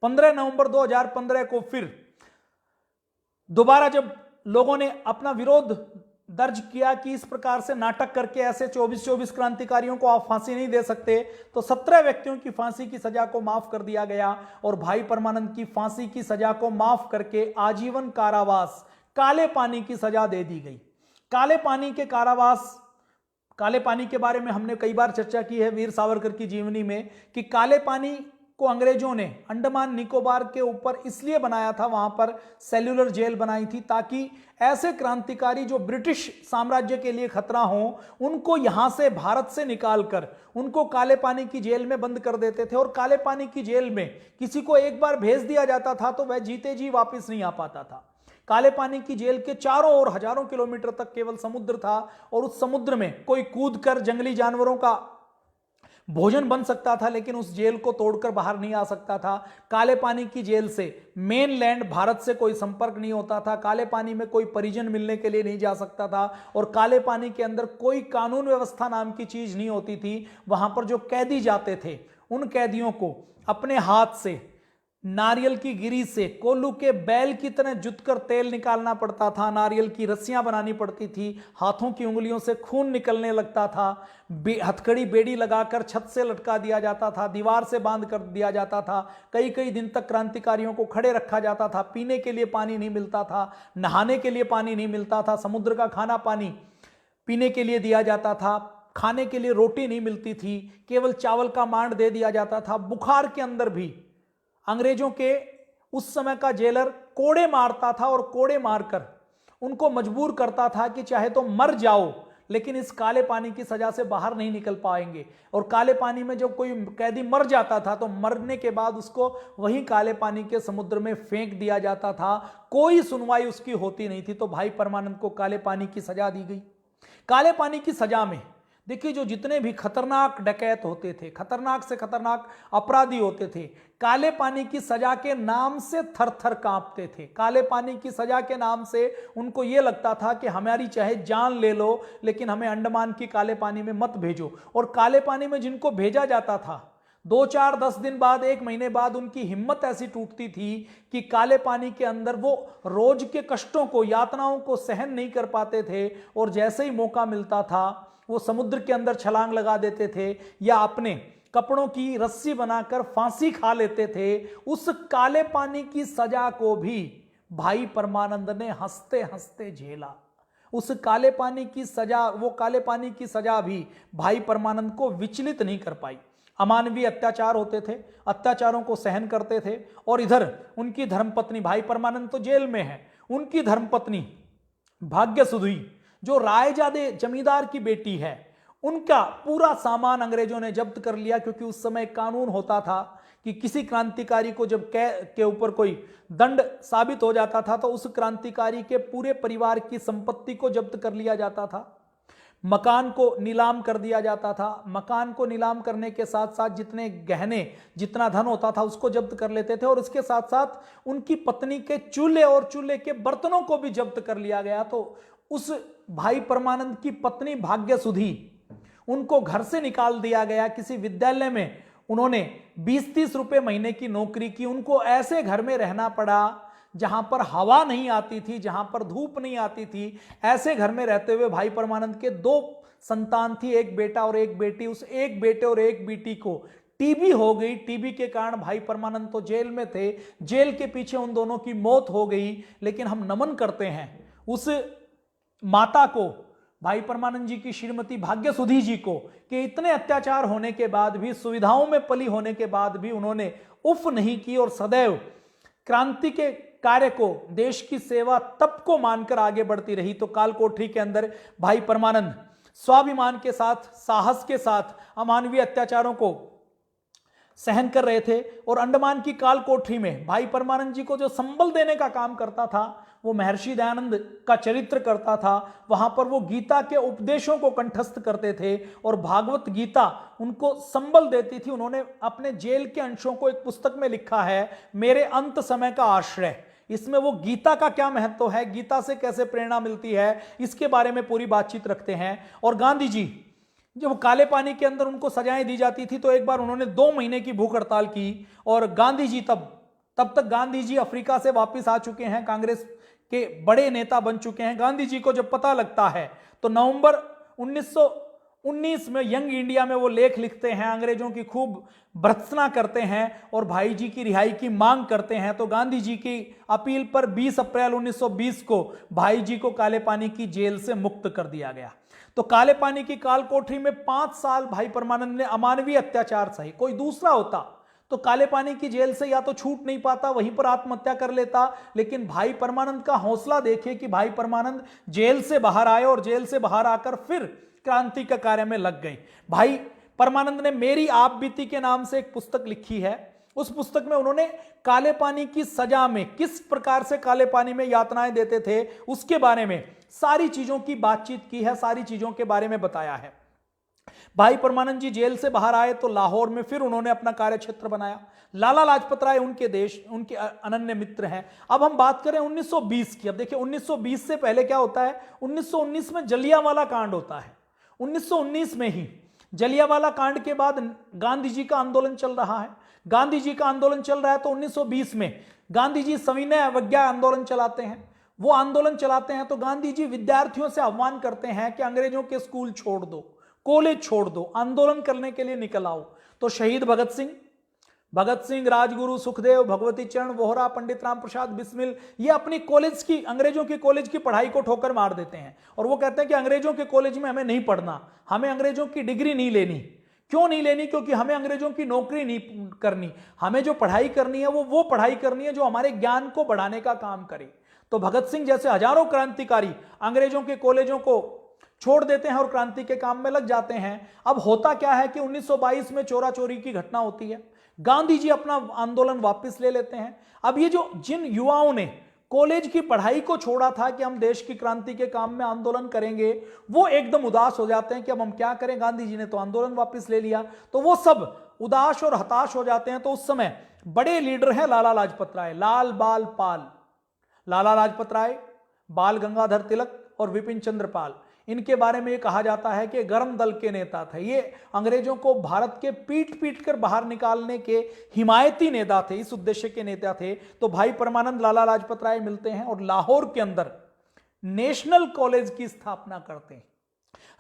15 नवंबर 2015 को फिर दोबारा जब लोगों ने अपना विरोध दर्ज किया कि इस प्रकार से नाटक करके ऐसे 24 क्रांतिकारियों को आप फांसी नहीं दे सकते, तो 17 व्यक्तियों की फांसी की सजा को माफ कर दिया गया और भाई परमानंद की फांसी की सजा को माफ करके आजीवन कारावास, काले पानी की सजा दे दी गई। काले पानी के कारावास, काले पानी के बारे में हमने कई बार चर्चा की है वीर सावरकर की जीवनी में कि काले पानी को अंग्रेजों ने अंडमान निकोबार के ऊपर इसलिए बनाया था, वहां पर सेल्युलर जेल बनाई थी ताकि ऐसे क्रांतिकारी जो ब्रिटिश साम्राज्य के लिए खतरा हो, उनको यहां से, भारत से निकालकर उनको काले पानी की जेल में बंद कर देते थे। और काले पानी की जेल में किसी को एक बार भेज दिया जाता था तो वह जीते जी वापस नहीं आ पाता था। काले पानी की जेल के चारों ओर हजारों किलोमीटर तक केवल समुद्र था और उस समुद्र में कोई कूदकर जंगली जानवरों का भोजन बन सकता था लेकिन उस जेल को तोड़कर बाहर नहीं आ सकता था। काले पानी की जेल से मेनलैंड भारत से कोई संपर्क नहीं होता था। काले पानी में कोई परिजन मिलने के लिए नहीं जा सकता था और काले पानी के अंदर कोई कानून व्यवस्था नाम की चीज नहीं होती थी। वहां पर जो कैदी जाते थे उन कैदियों को अपने हाथ से नारियल की गिरी से कोल्लू के बैल की तरह जुतकर तेल निकालना पड़ता था, नारियल की रस्सियां बनानी पड़ती थी, हाथों की उंगलियों से खून निकलने लगता था, हथकड़ी बेड़ी लगाकर छत से लटका दिया जाता था, दीवार से बांध कर दिया जाता था, कई कई दिन तक क्रांतिकारियों को खड़े रखा जाता था, पीने के लिए पानी नहीं मिलता था, नहाने के लिए पानी नहीं मिलता था, समुद्र का खाना पानी पीने के लिए दिया जाता था, खाने के लिए रोटी नहीं मिलती थी, केवल चावल का मांड दे दिया जाता था। बुखार के अंदर भी अंग्रेजों के उस समय का जेलर कोड़े मारता था और कोड़े मारकर उनको मजबूर करता था कि चाहे तो मर जाओ लेकिन इस काले पानी की सजा से बाहर नहीं निकल पाएंगे। और काले पानी में जब कोई कैदी मर जाता था तो मरने के बाद उसको वहीं काले पानी के समुद्र में फेंक दिया जाता था, कोई सुनवाई उसकी होती नहीं थी। तो भाई परमानंद को काले पानी की सजा दी गई। काले पानी की सजा में देखिए जो जितने भी खतरनाक डकैत होते थे, खतरनाक से खतरनाक अपराधी होते थे, काले पानी की सजा के नाम से थर थर कांपते थे। काले पानी की सजा के नाम से उनको यह लगता था कि हमारी चाहे जान ले लो लेकिन हमें अंडमान की काले पानी में मत भेजो। और काले पानी में जिनको भेजा जाता था 2, 4, 10 दिन बाद, 1 महीने बाद उनकी हिम्मत ऐसी टूटती थी कि काले पानी के अंदर वो रोज के कष्टों को, यातनाओं को सहन नहीं कर पाते थे और जैसे ही मौका मिलता था वो समुद्र के अंदर छलांग लगा देते थे या अपने कपड़ों की रस्सी बनाकर फांसी खा लेते थे। उस काले पानी की सजा को भी भाई परमानंद ने हंसते हंसते झेला। उस काले पानी की सजा, वो काले पानी की सजा भी भाई परमानंद को विचलित नहीं कर पाई। अमानवीय अत्याचार होते थे, अत्याचारों को सहन करते थे और इधर उनकी धर्मपत्नी, भाई परमानंद तो जेल में है, उनकी धर्मपत्नी भाग्यसुधी जो रायजादे जमींदार की बेटी है, उनका पूरा सामान अंग्रेजों ने जब्त कर लिया। क्योंकि उस समय कानून होता था कि किसी क्रांतिकारी को जब के ऊपर कोई दंड साबित हो जाता था तो उस क्रांतिकारी के पूरे परिवार की संपत्ति को जब्त कर लिया जाता था, मकान को नीलाम कर दिया जाता था। मकान को नीलाम करने के साथ साथ जितने गहने, जितना धन होता था उसको जब्त कर लेते थे और उसके साथ साथ उनकी पत्नी के चूल्हे और चूल्हे के बर्तनों को भी जब्त कर लिया गया। तो उस भाई परमानंद की पत्नी भाग्यसुधी, उनको घर से निकाल दिया गया। किसी विद्यालय में उन्होंने 20-30 रुपए महीने की नौकरी की। उनको ऐसे घर में रहना पड़ा जहां पर हवा नहीं आती थी, जहां पर धूप नहीं आती थी। ऐसे घर में रहते हुए भाई परमानंद के 2 संतान थी, एक बेटा और एक बेटी। उस एक बेटे और एक बेटी को टीबी हो गई। टीबी के कारण भाई परमानंद तो जेल में थे, जेल के पीछे उन दोनों की मौत हो गई। लेकिन हम नमन करते हैं उस माता को, भाई परमानंद जी की श्रीमती भाग्यसुधी जी को, कि इतने अत्याचार होने के बाद भी, सुविधाओं में पली होने के बाद भी उन्होंने उफ नहीं की और सदैव क्रांति के कार्य को, देश की सेवा तप को मानकर आगे बढ़ती रही। तो कालकोठरी के अंदर भाई परमानंद स्वाभिमान के साथ, साहस के साथ अमानवीय अत्याचारों को सहन कर रहे थे। और अंडमान की कालकोठरी में भाई परमानंद जी को जो संबल देने का काम करता था वो महर्षि दयानंद का चरित्र करता था। वहां पर वो गीता के उपदेशों को कंठस्थ करते थे और भागवत गीता उनको संबल देती थी। उन्होंने अपने जेल के अंशों को एक पुस्तक में लिखा है, मेरे अंत समय का आश्रय। इसमें वो गीता का क्या महत्व है, गीता से कैसे प्रेरणा मिलती है, इसके बारे में पूरी बातचीत रखते हैं। और गांधी जी जब काले पानी के अंदर उनको सजाएं दी जाती थी तो एक बार उन्होंने 2 महीने की भूख हड़ताल की। और गांधी जी तब तक गांधी जी अफ्रीका से वापस आ चुके हैं, कांग्रेस के बड़े नेता बन चुके हैं। गांधी जी को जब पता लगता है तो नवंबर 1919 में यंग इंडिया में वो लेख लिखते हैं, अंग्रेजों की खूब भर्त्सना करते हैं और भाई जी की रिहाई की मांग करते हैं। तो गांधी जी की अपील पर 20 अप्रैल 1920 को भाई जी को काले पानी की जेल से मुक्त कर दिया गया। तो काले पानी की कालकोठरी में 5 साल भाई परमानंद ने अमानवीय अत्याचार सही। कोई दूसरा होता तो काले पानी की जेल से या तो छूट नहीं पाता, वहीं पर आत्महत्या कर लेता। लेकिन भाई परमानंद का हौसला देखिए कि भाई परमानंद जेल से बाहर आए और जेल से बाहर आकर फिर क्रांति का कार्य में लग गए। भाई परमानंद ने मेरी आप बीती के नाम से एक पुस्तक लिखी है। उस पुस्तक में उन्होंने काले पानी की सजा में किस प्रकार से काले पानी में यातनाएं देते थे उसके बारे में सारी चीजों की बातचीत की है, सारी चीजों के बारे में बताया है। भाई परमानंद जी जेल से बाहर आए तो लाहौर में फिर उन्होंने अपना कार्य क्षेत्र बनाया। लाला लाजपत राय उनके अनन्य मित्र हैं। अब हम बात करें 1920 की। अब देखिए 1920 से पहले क्या होता है, 1919 में जलियांवाला कांड होता है। 1919 में ही जलियांवाला कांड के बाद गांधी जी का आंदोलन चल रहा है। गांधी जी का आंदोलन चल रहा है तो 1920 में गांधी जी सविनय अवज्ञा आंदोलन चलाते हैं। वो आंदोलन चलाते हैं तो गांधी जी विद्यार्थियों से आह्वान करते हैं कि अंग्रेजों के स्कूल छोड़ दो, कॉलेज छोड़ दो, आंदोलन करने के लिए निकल आओ। तो शहीद भगत सिंह, राजगुरु सुखदेव, भगवती चरण वोहरा, पंडित राम प्रसाद बिस्मिल, ये अपनी कॉलेज की, अंग्रेजों की कॉलेज की पढ़ाई को ठोकर मार देते हैं और वो कहते हैं कि अंग्रेजों के कॉलेज में हमें नहीं पढ़ना, हमें अंग्रेजों की डिग्री नहीं लेनी। क्यों नहीं लेनी? क्योंकि हमें अंग्रेजों की नौकरी नहीं करनी, हमें जो पढ़ाई करनी है वो पढ़ाई करनी है जो हमारे ज्ञान को बढ़ाने का काम करे। तो भगत सिंह जैसे हजारों क्रांतिकारी अंग्रेजों के कॉलेजों को छोड़ देते हैं और क्रांति के काम में लग जाते हैं। अब होता क्या है कि 1922 में चोरा चोरी की घटना होती है। गांधी जी अपना आंदोलन वापस ले लेते हैं। अब ये जो जिन युवाओं ने कॉलेज की पढ़ाई को छोड़ा था कि हम देश की क्रांति के काम में आंदोलन करेंगे, वो एकदम उदास हो जाते हैं कि अब हम क्या करें, गांधी जी ने तो आंदोलन वापस ले लिया। तो वो सब उदास और हताश हो जाते हैं। तो उस समय बड़े लीडर हैं लाला लाजपत राय, लाल बाल पाल, लाला लाजपत राय, बाल गंगाधर तिलक और विपिन चंद्र पाल। इनके बारे में ये कहा जाता है कि गर्म दल के नेता थे। ये अंग्रेजों को भारत के पीट कर बाहर निकालने के हिमायती नेता थे, इस उद्देश्य के नेता थे। तो भाई परमानंद लाला लाजपत राय मिलते हैं और लाहौर के अंदर नेशनल कॉलेज की स्थापना करते हैं,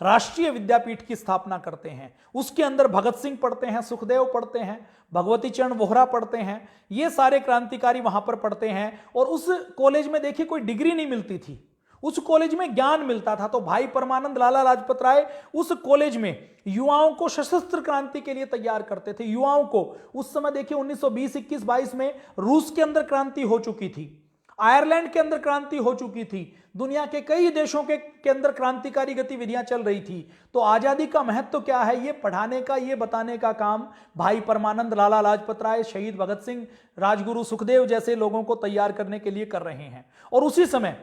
राष्ट्रीय विद्यापीठ की स्थापना करते हैं। उसके अंदर भगत सिंह पढ़ते हैं, सुखदेव पढ़ते हैं, भगवती चरण वोहरा पढ़ते हैं, ये सारे क्रांतिकारी वहां पर पढ़ते हैं। और उस कॉलेज में देखिए कोई डिग्री नहीं मिलती थी, उस कॉलेज में ज्ञान मिलता था। तो भाई परमानंद लाला लाजपत राय उस कॉलेज में युवाओं को सशस्त्र क्रांति के लिए तैयार करते थे। युवाओं को उस समय देखिए 1920, 21, 22 में रूस के अंदर क्रांति हो चुकी थी, आयरलैंड के अंदर क्रांति हो चुकी थी, दुनिया के कई देशों के अंदर क्रांतिकारी गतिविधियां चल रही थी। तो आजादी का महत्व क्या है, ये पढ़ाने का, ये बताने का काम भाई परमानंद लाला लाजपत राय, शहीद भगत सिंह, राजगुरु सुखदेव जैसे लोगों को तैयार करने के लिए कर रहे हैं। और उसी समय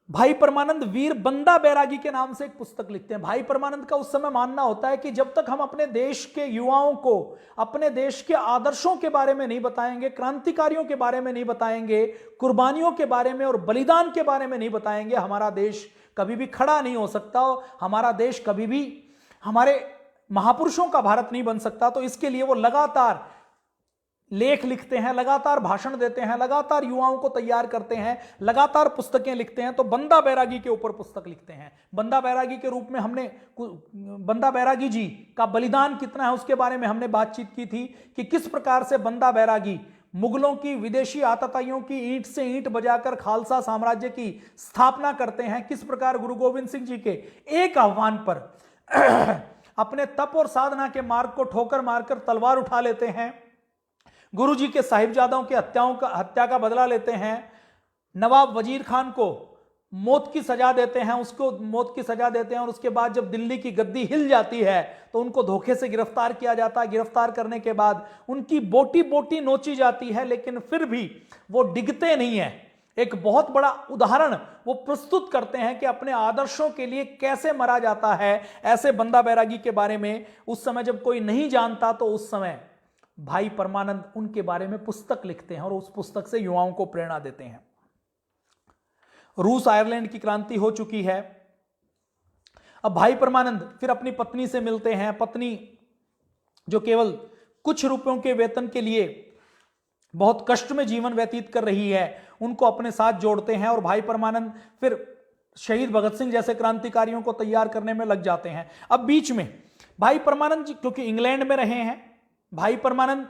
भाई परमानंद वीर बंदा बैरागी के नाम से एक पुस्तक लिखते हैं। भाई परमानंद का उस समय मानना होता है कि जब तक हम अपने देश के युवाओं को अपने देश के आदर्शों के बारे में नहीं बताएंगे, क्रांतिकारियों के बारे में नहीं बताएंगे, कुर्बानियों के बारे में और बलिदान के बारे में नहीं बताएंगे, हमारा देश कभी भी खड़ा नहीं हो सकता, हमारा देश कभी भी हमारे महापुरुषों का भारत नहीं बन सकता। तो इसके लिए वो लगातार लेख लिखते हैं, लगातार भाषण देते हैं, लगातार युवाओं को तैयार करते हैं, लगातार पुस्तकें लिखते हैं। तो बंदा बैरागी के ऊपर पुस्तक लिखते हैं। बंदा बैरागी के रूप में हमने बंदा बैरागी जी का बलिदान कितना है उसके बारे में हमने बातचीत की थी कि किस प्रकार से बंदा बैरागी मुगलों की, विदेशी आतताइयों की ईंट से ईंट बजाकर खालसा साम्राज्य की स्थापना करते हैं, किस प्रकार गुरु गोविंद सिंह जी के एक आह्वान पर अपने तप और साधना के मार्ग को ठोकर मारकर तलवार उठा लेते हैं, गुरुजी के साहिबजादों की हत्या का बदला लेते हैं, नवाब वजीर खान को मौत की सजा देते हैं, उसको मौत की सजा देते हैं। और उसके बाद जब दिल्ली की गद्दी हिल जाती है तो उनको धोखे से गिरफ्तार किया जाता है। गिरफ्तार करने के बाद उनकी बोटी बोटी नोची जाती है, लेकिन फिर भी वो डिगते नहीं है। एक बहुत बड़ा उदाहरण वो प्रस्तुत करते हैं कि अपने आदर्शों के लिए कैसे मरा जाता है। ऐसे बंदा बैरागी के बारे में उस समय जब कोई नहीं जानता तो उस समय भाई परमानंद उनके बारे में पुस्तक लिखते हैं और उस पुस्तक से युवाओं को प्रेरणा देते हैं। रूस आयरलैंड की क्रांति हो चुकी है। अब भाई परमानंद फिर अपनी पत्नी से मिलते हैं। पत्नी जो केवल कुछ रुपयों के वेतन के लिए बहुत कष्ट में जीवन व्यतीत कर रही है, उनको अपने साथ जोड़ते हैं। और भाई परमानंद फिर शहीद भगत सिंह जैसे क्रांतिकारियों को तैयार करने में लग जाते हैं। अब बीच में भाई परमानंद जी क्योंकि इंग्लैंड में रहे हैं, भाई परमानंद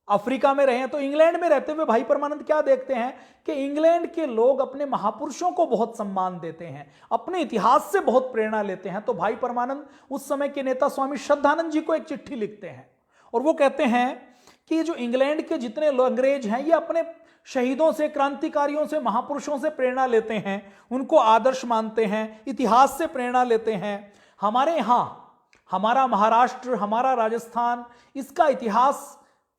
अफ्रीका में रहे हैं, तो इंग्लैंड में रहते हुए भाई परमानंद क्या देखते हैं कि इंग्लैंड के लोग अपने महापुरुषों को बहुत सम्मान देते हैं, अपने इतिहास से बहुत प्रेरणा लेते हैं। तो भाई परमानंद उस समय के नेता स्वामी श्रद्धानंद जी को एक चिट्ठी लिखते हैं और वो कहते हैं कि जो इंग्लैंड के जितने अंग्रेज हैं ये अपने शहीदों से, क्रांतिकारियों से, महापुरुषों से प्रेरणा लेते हैं, उनको आदर्श मानते हैं, इतिहास से प्रेरणा लेते हैं। हमारे यहाँ हमारा महाराष्ट्र, हमारा राजस्थान, इसका इतिहास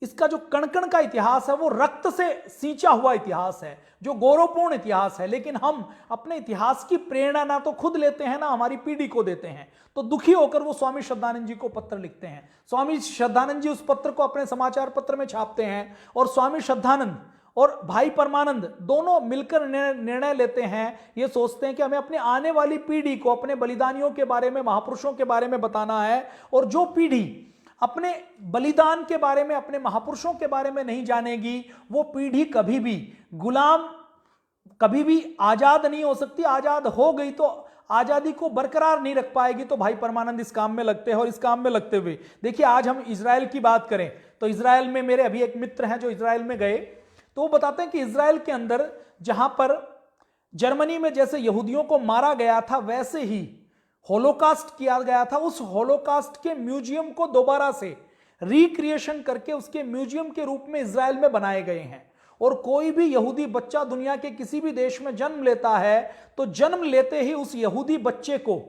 इसका जो कण-कण का इतिहास है वो रक्त से सींचा हुआ इतिहास है, जो गौरवपूर्ण इतिहास है। लेकिन हम अपने इतिहास की प्रेरणा ना तो खुद लेते हैं ना हमारी पीढ़ी को देते हैं। तो दुखी होकर वो स्वामी श्रद्धानंद जी को पत्र लिखते हैं। स्वामी श्रद्धानंद जी उस पत्र को अपने समाचार पत्र में छापते हैं और स्वामी श्रद्धानंद और भाई परमानंद दोनों मिलकर निर्णय लेते हैं। ये सोचते हैं कि हमें अपने आने वाली पीढ़ी को अपने बलिदानियों के बारे में, महापुरुषों के बारे में बताना है, और जो पीढ़ी अपने बलिदान के बारे में, अपने महापुरुषों के बारे में नहीं जानेगी, वो पीढ़ी कभी भी गुलाम, कभी भी आजाद नहीं हो सकती। आजाद हो गई तो आजादी को बरकरार नहीं रख पाएगी। तो भाई परमानंद इस काम में लगते हैं, और इस काम में लगते हुए देखिए, आज हम इजराइल की बात करें तो इजराइल में मेरे अभी एक मित्र हैं जो इजराइल में गए, तो वो बताते हैं कि इजराइल के अंदर जहां पर जर्मनी में जैसे यहूदियों को मारा गया था वैसे ही होलोकास्ट किया गया था। उस होलोकास्ट के म्यूजियम को दोबारा से रिक्रिएशन करके उसके म्यूजियम के रूप में इजराइल में बनाए गए हैं। और कोई भी यहूदी बच्चा दुनिया के किसी भी देश में जन्म लेता है तो जन्म लेते ही उस यहूदी बच्चे को,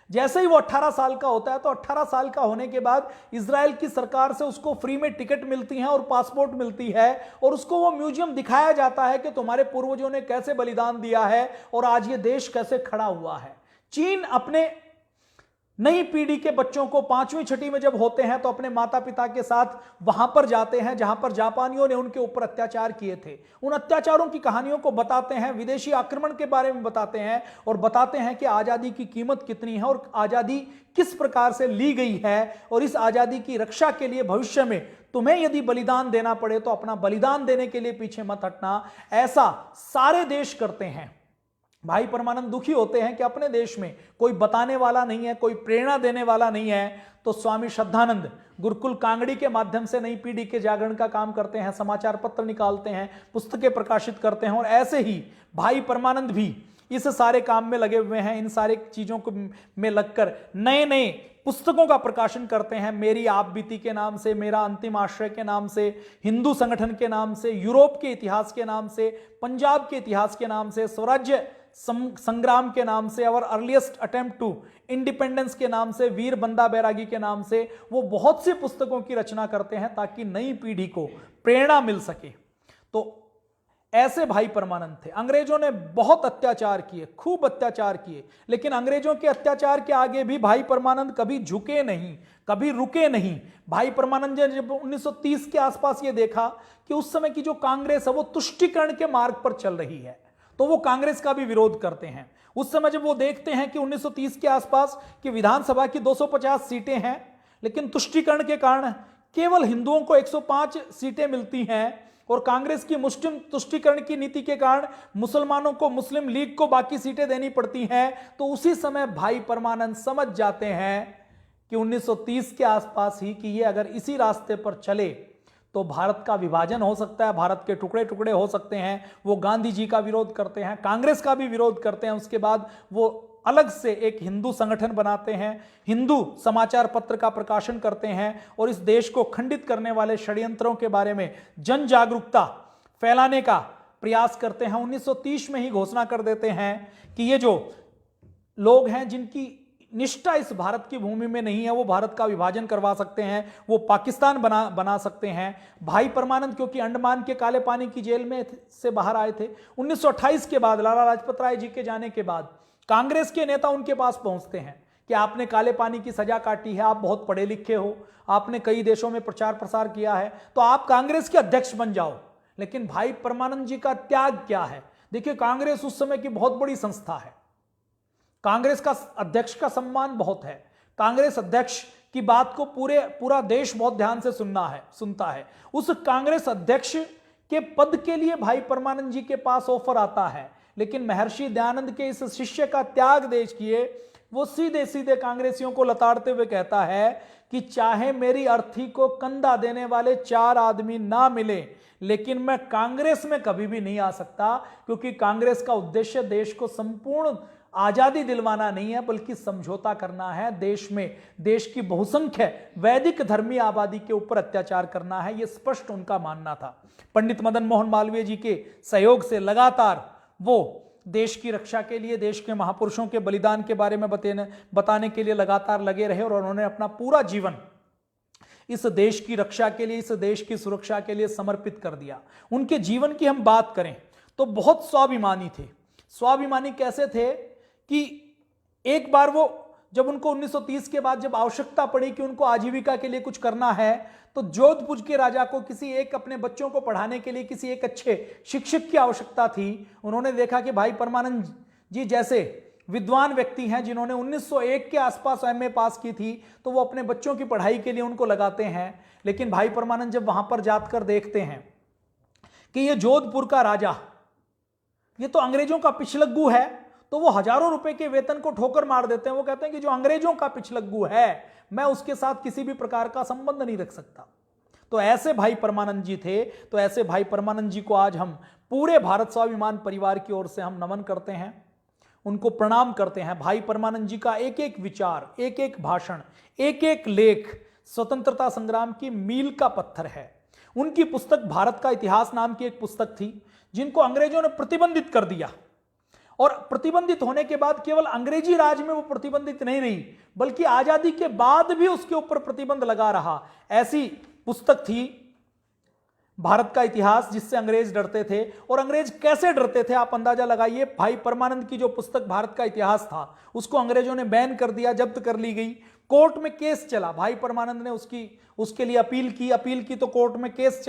जैसे ही वो 18 साल का होता है, तो 18 साल का होने के बाद इजराइल की सरकार से उसको फ्री में टिकट मिलती है और पासपोर्ट मिलती है, और उसको वो म्यूजियम दिखाया जाता है कि तुम्हारे पूर्वजों ने कैसे बलिदान दिया है और आज ये देश कैसे खड़ा हुआ है। चीन अपने नई पीढ़ी के बच्चों को 5वीं छठी में जब होते हैं तो अपने माता पिता के साथ वहां पर जाते हैं जहां पर जापानियों ने उनके ऊपर अत्याचार किए थे। उन अत्याचारों की कहानियों को बताते हैं, विदेशी आक्रमण के बारे में बताते हैं, और बताते हैं कि आजादी की कीमत कितनी है और आजादी किस प्रकार से ली गई है, और इस आजादी की रक्षा के लिए भविष्य में तुम्हें यदि बलिदान देना पड़े तो अपना बलिदान देने के लिए पीछे मत हटना। ऐसा सारे देश करते हैं। भाई परमानंद दुखी होते हैं कि अपने देश में कोई बताने वाला नहीं है, कोई प्रेरणा देने वाला नहीं है। तो स्वामी श्रद्धानंद गुरुकुल कांगड़ी के माध्यम से नई पीढ़ी के जागरण का काम करते हैं, समाचार पत्र निकालते हैं, पुस्तकें प्रकाशित करते हैं, और ऐसे ही भाई परमानंद भी इस सारे काम में लगे हुए हैं। इन सारे चीजों को में लगकर नए नए पुस्तकों का प्रकाशन करते हैं। मेरी आप बीती के नाम से, मेरा अंतिम आश्रय के नाम से, हिंदू संगठन के नाम से, यूरोप के इतिहास के नाम से, पंजाब के इतिहास के नाम से, स्वराज्य संग्राम के नाम से, और अर्लीस्ट अटेम्प्ट टू इंडिपेंडेंस के नाम से, वीर बंदा बैरागी के नाम से वो बहुत सी पुस्तकों की रचना करते हैं ताकि नई पीढ़ी को प्रेरणा मिल सके। तो ऐसे भाई परमानंद थे। अंग्रेजों ने बहुत अत्याचार किए, खूब अत्याचार किए, लेकिन अंग्रेजों के अत्याचार के आगे भी भाई परमानंद कभी झुके नहीं, कभी रुके नहीं। भाई परमानंद ने जब 1930 के आसपास ये देखा कि उस समय की जो कांग्रेस है वो तुष्टीकरण के मार्ग पर चल रही है, तो वो कांग्रेस का भी विरोध करते हैं। उस समय जब वो देखते हैं कि 1930 के आसपास की विधानसभा की 250 सीटें हैं, लेकिन तुष्टीकरण के कारण केवल हिंदुओं को 105 सीटें मिलती हैं, और कांग्रेस की मुस्लिम तुष्टीकरण की नीति के कारण मुसलमानों को, मुस्लिम लीग को बाकी सीटें देनी पड़ती हैं। तो उसी समय भाई परमानंद समझ जाते हैं कि 1930 के आसपास ही कि ये अगर इसी रास्ते पर चले तो भारत का विभाजन हो सकता है, भारत के टुकड़े टुकड़े हो सकते हैं। वो गांधी जी का विरोध करते हैं, कांग्रेस का भी विरोध करते हैं। उसके बाद वो अलग से एक हिंदू संगठन बनाते हैं, हिंदू समाचार पत्र का प्रकाशन करते हैं, और इस देश को खंडित करने वाले षड्यंत्रों के बारे में जन जागरूकता फैलाने का प्रयास करते हैं। 1930 में ही घोषणा कर देते हैं कि ये जो लोग हैं जिनकी निष्ठा इस भारत की भूमि में नहीं है, वो भारत का विभाजन करवा सकते हैं, वो पाकिस्तान बना सकते हैं। भाई परमानंद क्योंकि अंडमान के काले पानी की जेल में से बाहर आए थे, 1928 के बाद लाला लाजपत राय जी के जाने के बाद कांग्रेस के नेता उनके पास पहुंचते हैं कि आपने काले पानी की सजा काटी है, आप बहुत पढ़े लिखे हो, आपने कई देशों में प्रचार प्रसार किया है, तो आप कांग्रेस के अध्यक्ष बन जाओ। लेकिन भाई परमानंद जी का त्याग क्या है? देखिए, कांग्रेस उस समय की बहुत बड़ी संस्था है, कांग्रेस का अध्यक्ष का सम्मान बहुत है, कांग्रेस अध्यक्ष की बात को पूरा देश बहुत ध्यान से सुनता है। उस कांग्रेस अध्यक्ष के पद के लिए भाई परमानंद जी के पास ऑफर आता है, लेकिन महर्षि दयानंद के इस शिष्य का त्याग देखिए, वो सीधे सीधे कांग्रेसियों को लताड़ते हुए कहता है कि चाहे मेरी अर्थी को कंधा देने वाले 4 आदमी ना मिले, लेकिन मैं कांग्रेस में कभी भी नहीं आ सकता, क्योंकि कांग्रेस का उद्देश्य देश को संपूर्ण आजादी दिलवाना नहीं है, बल्कि समझौता करना है। देश की बहुसंख्य वैदिक धर्मी आबादी के ऊपर अत्याचार करना है, यह स्पष्ट उनका मानना था। पंडित मदन मोहन मालवीय जी के सहयोग से लगातार वो देश की रक्षा के लिए, देश के महापुरुषों के बलिदान के बारे में बताने के लिए लगातार लगे रहे, और उन्होंने अपना पूरा जीवन इस देश की रक्षा के लिए, इस देश की सुरक्षा के लिए समर्पित कर दिया। उनके जीवन की हम बात करें तो बहुत स्वाभिमानी थे। स्वाभिमानी कैसे थे कि एक बार वो जब उनको 1930 के बाद जब आवश्यकता पड़ी कि उनको आजीविका के लिए कुछ करना है, तो जोधपुर के राजा को किसी एक अपने बच्चों को पढ़ाने के लिए किसी एक अच्छे शिक्षक की आवश्यकता थी। उन्होंने देखा कि भाई परमानंद जी जैसे विद्वान व्यक्ति हैं जिन्होंने 1901 के आसपास एमए पास की थी, तो वो अपने बच्चों की पढ़ाई के लिए उनको लगाते हैं। लेकिन भाई परमानंद जब वहां पर जाकर देखते हैं कि ये जोधपुर का राजा, ये तो अंग्रेजों का पिछलग्गू है, तो वो हजारों रुपए के वेतन को ठोकर मार देते हैं। वो कहते हैं कि जो अंग्रेजों का पिछलग्गू है, मैं उसके साथ किसी भी प्रकार का संबंध नहीं रख सकता। तो ऐसे भाई परमानंद जी थे। तो ऐसे भाई परमानंद जी को आज हम पूरे भारत स्वाभिमान परिवार की ओर से हम नमन करते हैं, उनको प्रणाम करते हैं। भाई परमानंद जी का एक एक विचार, एक एक भाषण, एक एक लेख स्वतंत्रता संग्राम की मील का पत्थर है। उनकी पुस्तक भारत का इतिहास नाम की एक पुस्तक थी, जिनको अंग्रेजों ने प्रतिबंधित कर दिया। और प्रतिबंधित होने के बाद केवल अंग्रेजी राज में वो प्रतिबंधित नहीं रही, बल्कि आजादी के बाद भी उसके ऊपर प्रतिबंध लगा रहा। ऐसी पुस्तक थी भारत का इतिहास, जिससे अंग्रेज डरते थे। और अंग्रेज कैसे डरते थे आप अंदाजा लगाइए। भाई परमानंद की जो पुस्तक भारत का इतिहास था, उसको अंग्रेजों ने बैन कर दिया, जब्त कर ली गई। कोर्ट में केस चला, भाई परमानंद ने उसके लिए अपील की तो कोर्ट में केस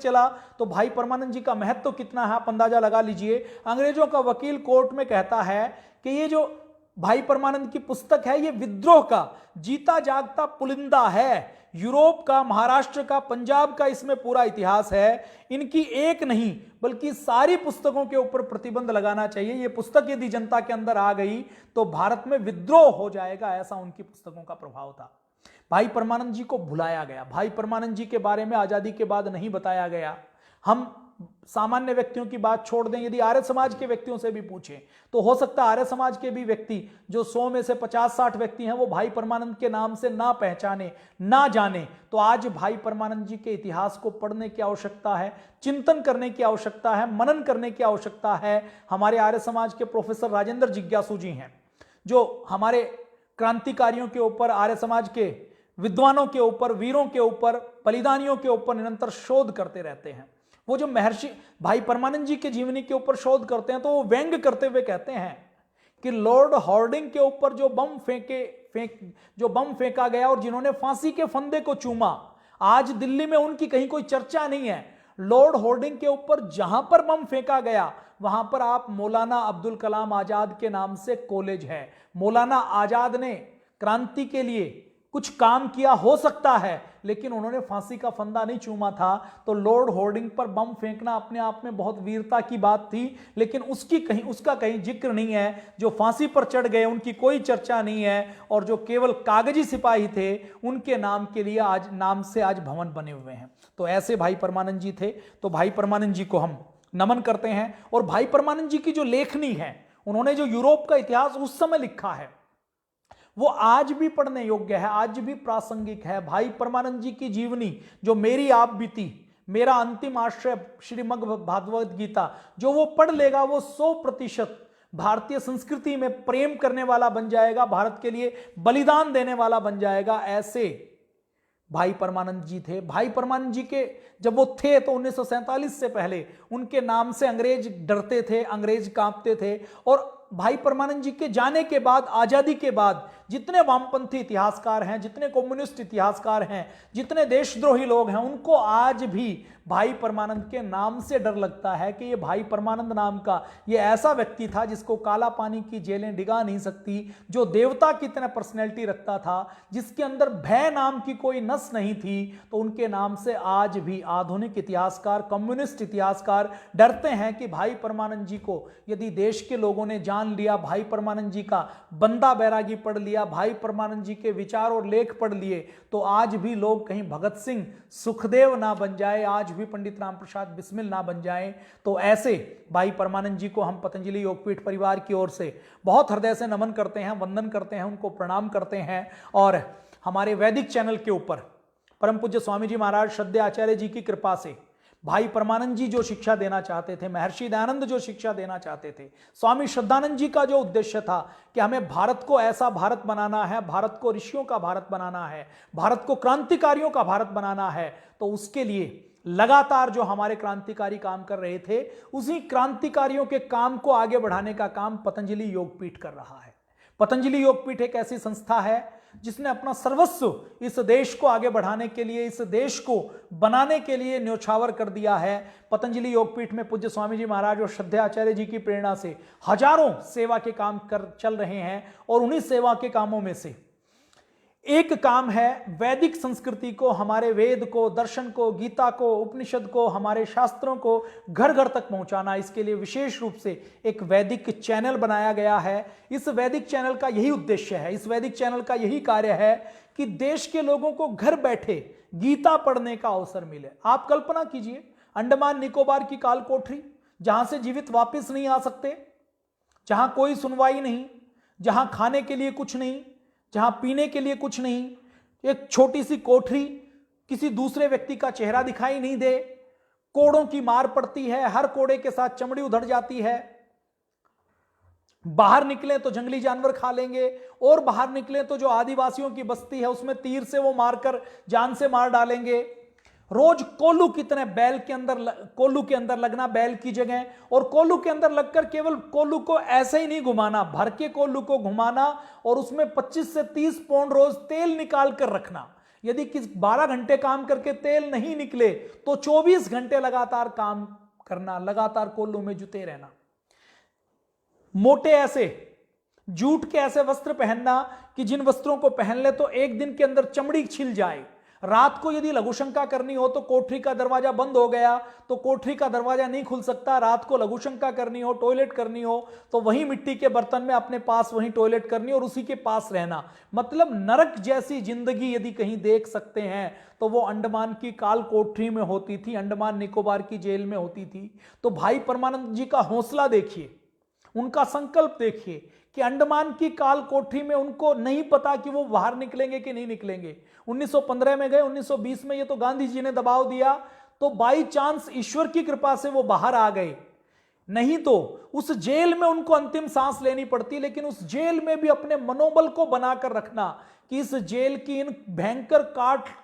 चला। तो भाई परमानंद जी का महत्व तो कितना है आप अंदाजा लगा लीजिए। अंग्रेजों का वकील कोर्ट में कहता है कि ये जो भाई परमानंद की पुस्तक है, ये विद्रोह का जीता जागता पुलिंदा है। यूरोप का, महाराष्ट्र का, पंजाब का इसमें पूरा इतिहास है। इनकी एक नहीं बल्कि सारी पुस्तकों के ऊपर प्रतिबंध लगाना चाहिए। ये पुस्तक यदि जनता के अंदर आ गई तो भारत में विद्रोह हो जाएगा, ऐसा उनकी पुस्तकों का प्रभाव था। भाई परमानंद जी को भुलाया गया। भाई परमानंद जी के बारे में आजादी के बाद नहीं बताया गया। हम सामान्य व्यक्तियों की बात छोड़ दें, यदि आर्य समाज के व्यक्तियों से भी पूछें तो हो सकता है आर्य समाज के भी व्यक्ति, जो 100 में से 50-60 व्यक्ति हैं, वो भाई परमानंद के नाम से ना पहचाने, ना जाने। तो आज भाई परमानंद जी के इतिहास को पढ़ने की आवश्यकता है, चिंतन करने की आवश्यकता है, मनन करने की आवश्यकता है। हमारे आर्य समाज के प्रोफेसर राजेंद्र जिज्ञासु जी हैं, जो हमारे क्रांतिकारियों के ऊपर, आर्य समाज के विद्वानों के ऊपर, वीरों के ऊपर, बलिदानियों के ऊपर निरंतर शोध करते रहते हैं। वो जो महर्षि भाई परमानंद जी के जीवनी के ऊपर शोध करते हैं, तो वो व्यंग करते हुए कहते हैं कि लॉर्ड हॉर्डिंग के ऊपर जो बम फेंका गया और जिन्होंने फांसी के फंदे को चूमा, आज दिल्ली में उनकी कहीं कोई चर्चा नहीं है। लॉर्ड हॉर्डिंग के ऊपर जहां पर बम फेंका गया, वहां पर आप मौलाना अब्दुल कलाम आजाद के नाम से कॉलेज है। मौलाना आजाद ने क्रांति के लिए कुछ काम किया हो सकता है, लेकिन उन्होंने फांसी का फंदा नहीं चूमा था। तो लॉर्ड हॉर्डिंग पर बम फेंकना अपने आप में बहुत वीरता की बात थी, लेकिन उसका कहीं जिक्र नहीं है। जो फांसी पर चढ़ गए उनकी कोई चर्चा नहीं है, और जो केवल कागजी सिपाही थे उनके नाम के लिए आज भवन बने हुए हैं। तो ऐसे भाई परमानंद जी थे। तो भाई परमानंद जी को हम नमन करते हैं। और भाई परमानंद जी की जो लेखनी है, उन्होंने जो यूरोप का इतिहास उस समय लिखा है, वो आज भी पढ़ने योग्य है, आज भी प्रासंगिक है। भाई परमानंद जी की जीवनी, जो मेरी आप बीती, मेरा अंतिम आश्रय श्रीमद् भागवत गीता, जो वो पढ़ लेगा, वो 100% भारतीय संस्कृति में प्रेम करने वाला बन जाएगा, भारत के लिए बलिदान देने वाला बन जाएगा। ऐसे भाई परमानंद जी थे। भाई परमानंद जी के जब वो थे तो 1947 से पहले उनके नाम से अंग्रेज डरते थे, अंग्रेज कांपते थे। और भाई परमानंद जी के जाने के बाद, आजादी के बाद, जितने वामपंथी इतिहासकार हैं, जितने कम्युनिस्ट इतिहासकार हैं, जितने देशद्रोही लोग हैं, उनको आज भी भाई परमानंद के नाम से डर लगता है कि ये भाई परमानंद नाम का ये ऐसा व्यक्ति था जिसको काला पानी की जेलें डिगा नहीं सकती, जो देवता की तरह पर्सनैलिटी रखता था, जिसके अंदर भय नाम की कोई नस नहीं थी। तो उनके नाम से आज भी आधुनिक इतिहासकार, कम्युनिस्ट इतिहासकार डरते हैं कि भाई परमानंद जी को यदि देश के लोगों ने जान लिया, भाई परमानंद जी का बंदा बैरागी पढ़ लिया, भाई परमानंद जी के विचार और लेख पढ़ लिए, तो आज भी लोग कहीं भगत सिंह, सुखदेव ना बन जाए, आज भी पंडित राम प्रसाद बिस्मिल ना बन जाए। तो ऐसे भाई परमानंद जी को हम पतंजलि योगपीठ परिवार की ओर से बहुत हृदय से नमन करते हैं, वंदन करते हैं, उनको प्रणाम करते हैं। और हमारे वैदिक चैनल के ऊपर परम पूज्य स्वामी जी महाराज श्रद्धेय आचार्य जी की कृपा से भाई परमानंद जी जो शिक्षा देना चाहते थे, महर्षि दयानंद जो शिक्षा देना चाहते थे, स्वामी श्रद्धानंद जी का जो उद्देश्य था कि हमें भारत को ऐसा भारत बनाना है, भारत को ऋषियों का भारत बनाना है, भारत को क्रांतिकारियों का भारत बनाना है, तो उसके लिए लगातार जो हमारे क्रांतिकारी काम कर रहे थे, उसी क्रांतिकारियों के काम को आगे बढ़ाने का काम पतंजलि योगपीठ कर रहा है। पतंजलि योगपीठ एक ऐसी संस्था है जिसने अपना सर्वस्व इस देश को आगे बढ़ाने के लिए, इस देश को बनाने के लिए न्योछावर कर दिया है। पतंजलि योगपीठ में पूज्य स्वामी जी महाराज और श्रद्धेय आचार्य जी की प्रेरणा से हजारों सेवा के काम चल रहे हैं, और उन्हीं सेवा के कामों में से एक काम है वैदिक संस्कृति को, हमारे वेद को, दर्शन को, गीता को, उपनिषद को, हमारे शास्त्रों को घर घर तक पहुंचाना। इसके लिए विशेष रूप से एक वैदिक चैनल बनाया गया है। इस वैदिक चैनल का यही उद्देश्य है, इस वैदिक चैनल का यही कार्य है कि देश के लोगों को घर बैठे गीता पढ़ने का अवसर मिले। आप कल्पना कीजिए, अंडमान निकोबार की काल कोठरी, जहां से जीवित वापस नहीं आ सकते, जहां कोई सुनवाई नहीं, जहां खाने के लिए कुछ नहीं, जहां पीने के लिए कुछ नहीं, एक छोटी सी कोठरी, किसी दूसरे व्यक्ति का चेहरा दिखाई नहीं दे, कोड़ों की मार पड़ती है, हर कोड़े के साथ चमड़ी उधड़ जाती है, बाहर निकले तो जंगली जानवर खा लेंगे, और बाहर निकले तो जो आदिवासियों की बस्ती है उसमें तीर से वो मारकर जान से मार डालेंगे। रोज कोल्लू कितने बैल के अंदर, कोल्लू के अंदर लगना बैल की जगह, और कोल्लू के अंदर लगकर केवल कोल्लू को ऐसे ही नहीं घुमाना, भर के कोल्लू को घुमाना और उसमें 25 से 30 पौंड रोज तेल निकाल कर रखना। यदि 12 घंटे काम करके तेल नहीं निकले तो 24 घंटे लगातार काम करना, लगातार कोल्लू में जुटे रहना। मोटे ऐसे जूट के ऐसे वस्त्र पहनना कि जिन वस्त्रों को पहन ले तो एक दिन के अंदर चमड़ी छिल जाए। रात को यदि लघुशंका करनी हो तो कोठरी का दरवाजा बंद हो गया तो कोठरी का दरवाजा नहीं खुल सकता। रात को लघुशंका करनी हो, टॉयलेट करनी हो तो वही मिट्टी के बर्तन में अपने पास वही टॉयलेट करनी और उसी के पास रहना। मतलब नरक जैसी जिंदगी यदि कहीं देख सकते हैं तो वो अंडमान की काल कोठरी में होती थी, अंडमान निकोबार की जेल में होती थी। तो भाई परमानंद जी का हौसला देखिए, उनका संकल्प देखिए कि अंडमान की काल कोठरी में उनको नहीं पता कि वो बाहर निकलेंगे कि नहीं निकलेंगे। 1915 में गए, 1920 में ये तो गांधी जी ने दबाव दिया तो बाई चांस ईश्वर की कृपा से वो बाहर आ गए, नहीं तो उस जेल में उनको अंतिम सांस लेनी पड़ती। लेकिन उस जेल में भी अपने मनोबल को बनाकर रखना कि इस जेल की इन भयंकर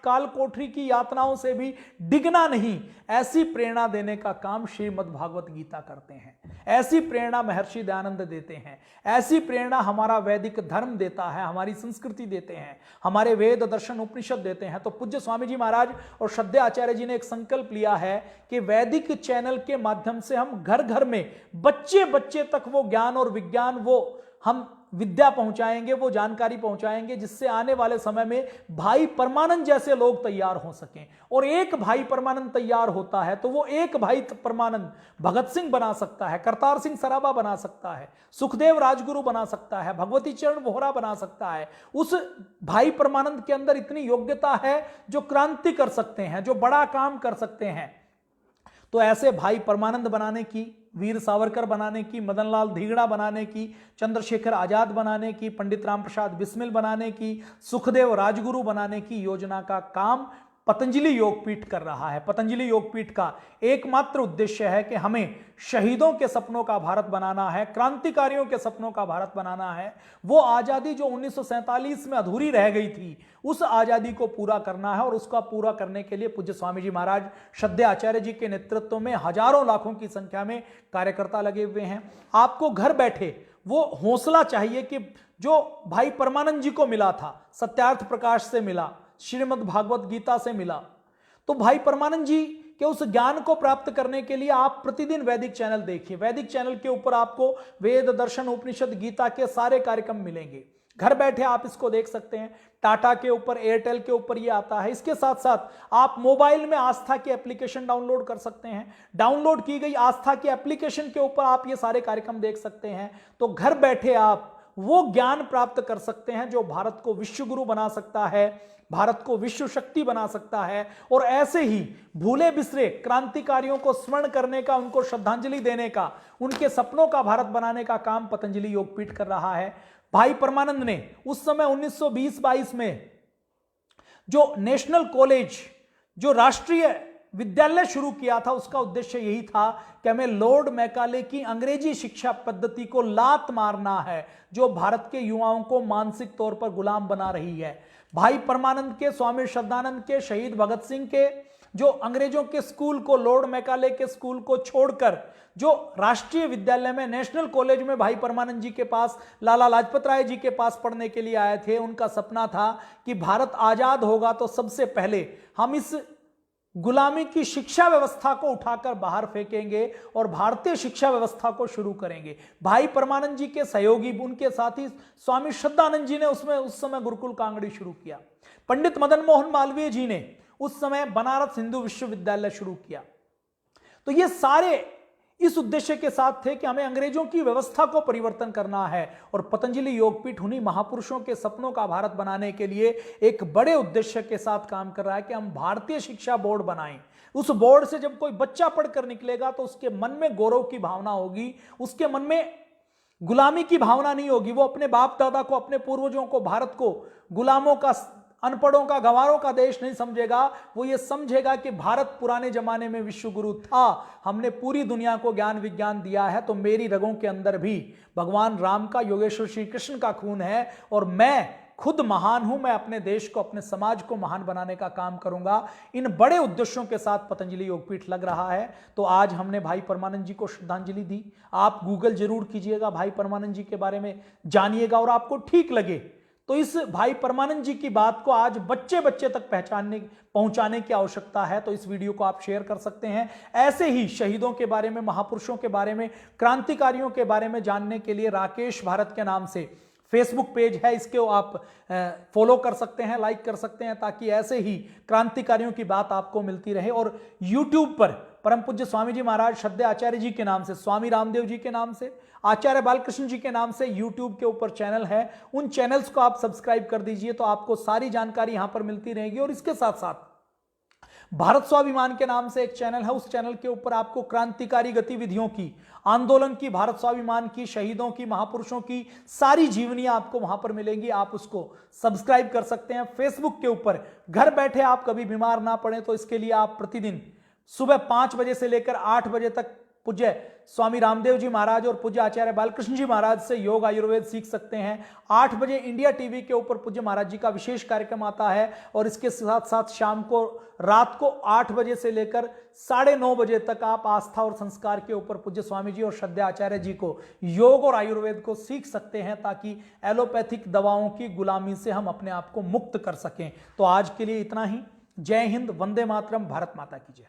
काल कोठरी की यातनाओं से भी डिगना नहीं, ऐसी प्रेरणा देने का काम श्रीमद् भागवत गीता करते हैं। ऐसी प्रेरणा महर्षि दयानंद देते हैं, ऐसी प्रेरणा हमारा वैदिक धर्म देता है, हमारी संस्कृति देते हैं, हमारे वेद दर्शन उपनिषद देते हैं। तो पूज्य स्वामी जी महाराज और श्रद्धेय आचार्य जी ने एक संकल्प लिया है कि वैदिक चैनल के माध्यम से हम घर घर में बच्चे बच्चे तक वो ज्ञान और विज्ञान, वो हम विद्या पहुंचाएंगे, वो जानकारी पहुंचाएंगे जिससे आने वाले समय में भाई परमानंद जैसे लोग तैयार हो सकें। और एक भाई परमानंद तैयार होता है तो वो एक भाई परमानंद भगत सिंह बना सकता है, करतार सिंह सराबा बना सकता है, सुखदेव राजगुरु बना सकता है, भगवती चरण वोहरा बना सकता है। उस भाई परमानंद के अंदर इतनी योग्यता है जो क्रांति कर सकते हैं, जो बड़ा काम कर सकते हैं। तो ऐसे भाई परमानंद बनाने की, वीर सावरकर बनाने की, मदन लाल धीगड़ा बनाने की, चंद्रशेखर आजाद बनाने की, पंडित राम प्रसाद बिस्मिल बनाने की, सुखदेव राजगुरु बनाने की योजना का काम पतंजलि योगपीठ कर रहा है। पतंजलि योगपीठ का एकमात्र उद्देश्य है कि हमें शहीदों के सपनों का भारत बनाना है, क्रांतिकारियों के सपनों का भारत बनाना है। वो आजादी जो 1947 में अधूरी रह गई थी, उस आजादी को पूरा करना है। और उसका पूरा करने के लिए पूज्य स्वामी जी महाराज श्रद्धेय आचार्य जी के नेतृत्व में हजारों लाखों की संख्या में कार्यकर्ता लगे हुए हैं। आपको घर बैठे वो हौसला चाहिए कि जो भाई परमानंद जी को मिला था, सत्यार्थ प्रकाश से मिला, श्रीमद् भागवत गीता से मिला, तो भाई परमानंद जी के उस ज्ञान को प्राप्त करने के लिए आप प्रतिदिन वैदिक चैनल देखिए। वैदिक चैनल के ऊपर आपको वेद दर्शन उपनिषद गीता के सारे कार्यक्रम मिलेंगे। घर बैठे आप इसको देख सकते हैं। टाटा के ऊपर, एयरटेल के ऊपर ये आता है। इसके साथ साथ आप मोबाइल में आस्था की एप्लीकेशन डाउनलोड कर सकते हैं। डाउनलोड की गई आस्था की एप्लीकेशन के ऊपर आप ये सारे कार्यक्रम देख सकते हैं। तो घर बैठे आप वो ज्ञान प्राप्त कर सकते हैं जो भारत को विश्व गुरु बना सकता है, भारत को विश्व शक्ति बना सकता है। और ऐसे ही भूले बिसरे क्रांतिकारियों को स्मरण करने का, उनको श्रद्धांजलि देने का, उनके सपनों का भारत बनाने का काम पतंजलि योगपीठ कर रहा है। भाई परमानंद ने उस समय 1920-22 में जो नेशनल कॉलेज, जो राष्ट्रीय विद्यालय शुरू किया था उसका उद्देश्य यही था कि हमें लॉर्ड मैकाले की अंग्रेजी शिक्षा पद्धति को लात मारना है, जो भारत के युवाओं को मानसिक तौर पर गुलाम बना रही है। भाई परमानंद के, स्वामी श्रद्धानंद के, शहीद भगत सिंह के, जो अंग्रेजों के स्कूल को, लॉर्ड मैकाले के स्कूल को छोड़कर जो राष्ट्रीय विद्यालय में, नेशनल कॉलेज में भाई परमानंद जी के पास, लाला लाजपत राय जी के पास पढ़ने के लिए आए थे, उनका सपना था कि भारत आजाद होगा तो सबसे पहले हम इस गुलामी की शिक्षा व्यवस्था को उठाकर बाहर फेंकेंगे और भारतीय शिक्षा व्यवस्था को शुरू करेंगे। भाई परमानंद जी के सहयोगी, उनके साथी स्वामी श्रद्धानंद जी ने उस समय गुरुकुल कांगड़ी शुरू किया। पंडित मदन मोहन मालवीय जी ने उस समय बनारस हिंदू विश्वविद्यालय शुरू किया। तो ये सारे इस उद्देश्य के साथ थे कि हमें अंग्रेजों की व्यवस्था को परिवर्तन करना है, और पतंजलि योगपीठ उन्हीं महापुरुषों के सपनों का भारत बनाने के लिए एक बड़े उद्देश्य के साथ काम कर रहा है कि हम भारतीय शिक्षा बोर्ड बनाएं। उस बोर्ड से जब कोई बच्चा पढ़कर निकलेगा तो उसके मन में गौरव की भावना होगी, उसके मन में गुलामी की भावना नहीं होगी। वो अपने बाप दादा को, अपने पूर्वजों को, भारत को गुलामों का, अनपढ़ों का, गंवारों का देश नहीं समझेगा। वो ये समझेगा कि भारत पुराने जमाने में विश्व गुरु था, हमने पूरी दुनिया को ज्ञान विज्ञान दिया है, तो मेरी रगों के अंदर भी भगवान राम का, योगेश्वर श्री कृष्ण का खून है, और मैं खुद महान हूं, मैं अपने देश को, अपने समाज को महान बनाने का काम करूंगा। इन बड़े उद्देश्यों के साथ पतंजलि योगपीठ लग रहा है। तो आज हमने भाई परमानंद जी को श्रद्धांजलि दी। आप गूगल जरूर कीजिएगा, भाई परमानंद जी के बारे में जानिएगा, और आपको ठीक लगे तो इस भाई परमानंद जी की बात को आज बच्चे बच्चे तक पहुंचाने की आवश्यकता है। तो इस वीडियो को आप शेयर कर सकते हैं। ऐसे ही शहीदों के बारे में, महापुरुषों के बारे में, क्रांतिकारियों के बारे में जानने के लिए राकेश भारत के नाम से फेसबुक पेज है, इसको आप फॉलो कर सकते हैं, लाइक कर सकते हैं, ताकि ऐसे ही क्रांतिकारियों की बात आपको मिलती रहे। और यूट्यूब पर परम पूज्य स्वामी जी महाराज श्रद्धेय आचार्य जी के नाम से, स्वामी रामदेव जी के नाम से, आचार्य बालकृष्ण जी के नाम से यूट्यूब के ऊपर चैनल है। उन चैनल्स को आप सब्सक्राइब कर दीजिए, तो आपको सारी जानकारी यहां पर मिलती रहेगी। और इसके साथ साथ भारत स्वाभिमान के नाम से एक चैनल है, उस चैनल के ऊपर आपको क्रांतिकारी गतिविधियों की, आंदोलन की, भारत स्वाभिमान की, शहीदों की, महापुरुषों की सारी जीवनियां आपको वहां पर मिलेंगी। आप उसको सब्सक्राइब कर सकते हैं। फेसबुक के ऊपर घर बैठे आप कभी बीमार ना पड़े, तो इसके लिए आप प्रतिदिन सुबह 5 बजे से लेकर 8 बजे तक पूज्य स्वामी रामदेव जी महाराज और पूज्य आचार्य बालकृष्ण जी महाराज से योग आयुर्वेद सीख सकते हैं। 8 बजे इंडिया टीवी के ऊपर पूज्य महाराज जी का विशेष कार्यक्रम आता है, और इसके साथ साथ शाम को, रात को 8 बजे से लेकर 9:30 बजे तक आप आस्था और संस्कार के ऊपर पूज्य स्वामी जी और श्रद्धेय आचार्य जी को योग और आयुर्वेद को सीख सकते हैं, ताकि एलोपैथिक दवाओं की गुलामी से हम अपने आप को मुक्त कर सकें। तो आज के लिए इतना ही। जय हिंद, वंदे मातरम, भारत माता की जय।